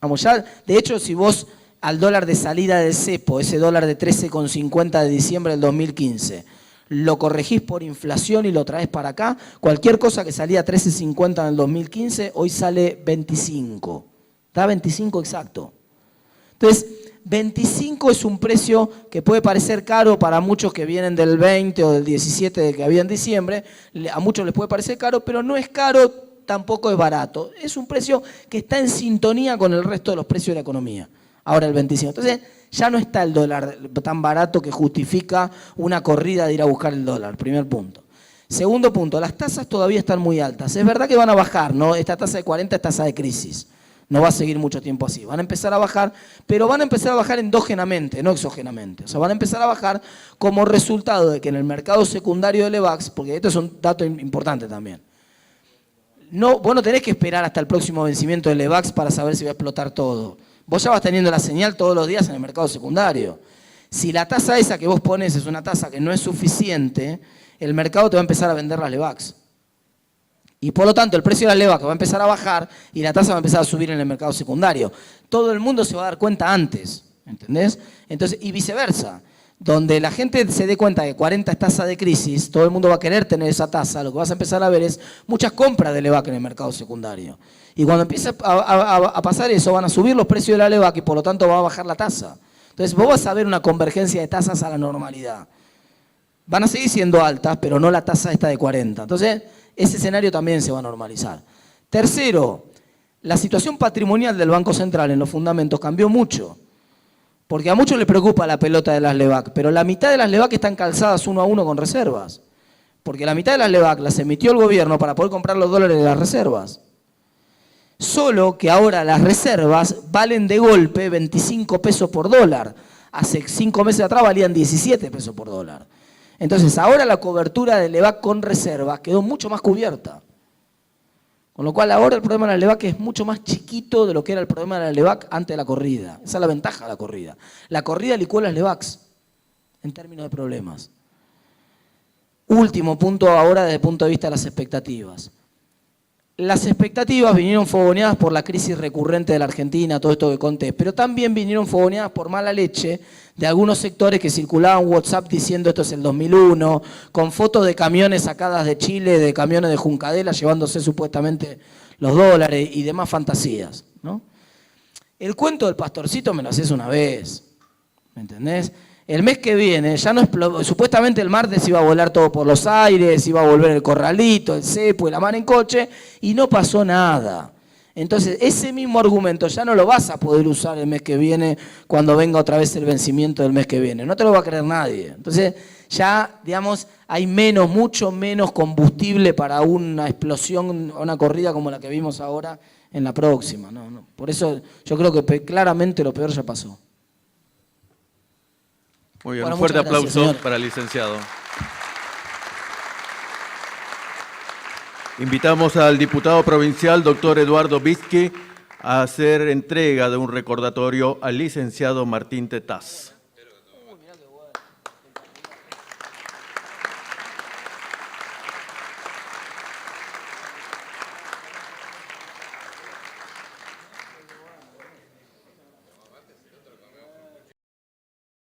Vamos, ya, de hecho, si vos al dólar de salida del cepo, ese dólar de 13,50 de diciembre del 2015, lo corregís por inflación y lo traes para acá, cualquier cosa que salía a 13,50 en el 2015, hoy sale 25. Está 25 exacto. Entonces, 25 es un precio que puede parecer caro para muchos que vienen del 20 o del 17 que había en diciembre, a muchos les puede parecer caro, pero no es caro, tampoco es barato. Es un precio que está en sintonía con el resto de los precios de la economía. Ahora el 25. Entonces, ya no está el dólar tan barato que justifica una corrida de ir a buscar el dólar, primer punto. Segundo punto, las tasas todavía están muy altas. Es verdad que van a bajar, ¿no? Esta tasa de 40 es tasa de crisis. No va a seguir mucho tiempo así. Van a empezar a bajar, pero van a empezar a bajar endógenamente, no exógenamente. O sea, van a empezar a bajar como resultado de que en el mercado secundario del EVAX, porque esto es un dato importante también, vos no tenés que esperar hasta el próximo vencimiento del EVAX para saber si va a explotar todo. Vos ya vas teniendo la señal todos los días en el mercado secundario. Si la tasa esa que vos pones es una tasa que no es suficiente, el mercado te va a empezar a vender las LEVAX. Y por lo tanto el precio de las LEVAX va a empezar a bajar y la tasa va a empezar a subir en el mercado secundario. Todo el mundo se va a dar cuenta antes, ¿entendés? Entonces, y viceversa. Donde la gente se dé cuenta que 40 es tasa de crisis, todo el mundo va a querer tener esa tasa, lo que vas a empezar a ver es muchas compras de LEVAC en el mercado secundario. Y cuando empiece a pasar eso, van a subir los precios de la LEVAC y por lo tanto va a bajar la tasa. Entonces vos vas a ver una convergencia de tasas a la normalidad. Van a seguir siendo altas, pero no la tasa esta de 40. Entonces ese escenario también se va a normalizar. Tercero, la situación patrimonial del Banco Central en los fundamentos cambió mucho. Porque a muchos les preocupa la pelota de las LEVAC, pero la mitad de las LEVAC están calzadas 1 a 1 con reservas. Porque la mitad de las LEVAC las emitió el gobierno para poder comprar los dólares de las reservas. Solo que ahora las reservas valen de golpe 25 pesos por dólar. Hace 5 meses atrás valían 17 pesos por dólar. Entonces ahora la cobertura de LEVAC con reservas quedó mucho más cubierta. Con lo cual ahora el problema de la LEVAC es mucho más chiquito de lo que era el problema de la LEVAC antes de la corrida. Esa es la ventaja de la corrida. La corrida licuó las LEVACs en términos de problemas. Último punto ahora desde el punto de vista de las expectativas. Las expectativas vinieron fogoneadas por la crisis recurrente de la Argentina, todo esto que conté, pero también vinieron fogoneadas por mala leche de algunos sectores que circulaban WhatsApp diciendo esto es el 2001, con fotos de camiones sacadas de Chile, de camiones de Juncadela llevándose supuestamente los dólares y demás fantasías, ¿no? El cuento del pastorcito me lo haces una vez, ¿me entendés? El mes que viene, ya no supuestamente el martes iba a volar todo por los aires, iba a volver el corralito, el cepo y la mar en coche, y no pasó nada. Entonces, ese mismo argumento ya no lo vas a poder usar el mes que viene cuando venga otra vez el vencimiento del mes que viene. No te lo va a creer nadie. Entonces, ya, digamos, hay mucho menos combustible para una explosión, una corrida como la que vimos ahora en la próxima. No. Por eso yo creo que claramente lo peor ya pasó. Muy bien, Bueno, un fuerte muchas gracias, aplauso señor. para el licenciado. Invitamos al diputado provincial, doctor Eduardo Vizqui, a hacer entrega de un recordatorio al licenciado Martín Tetaz.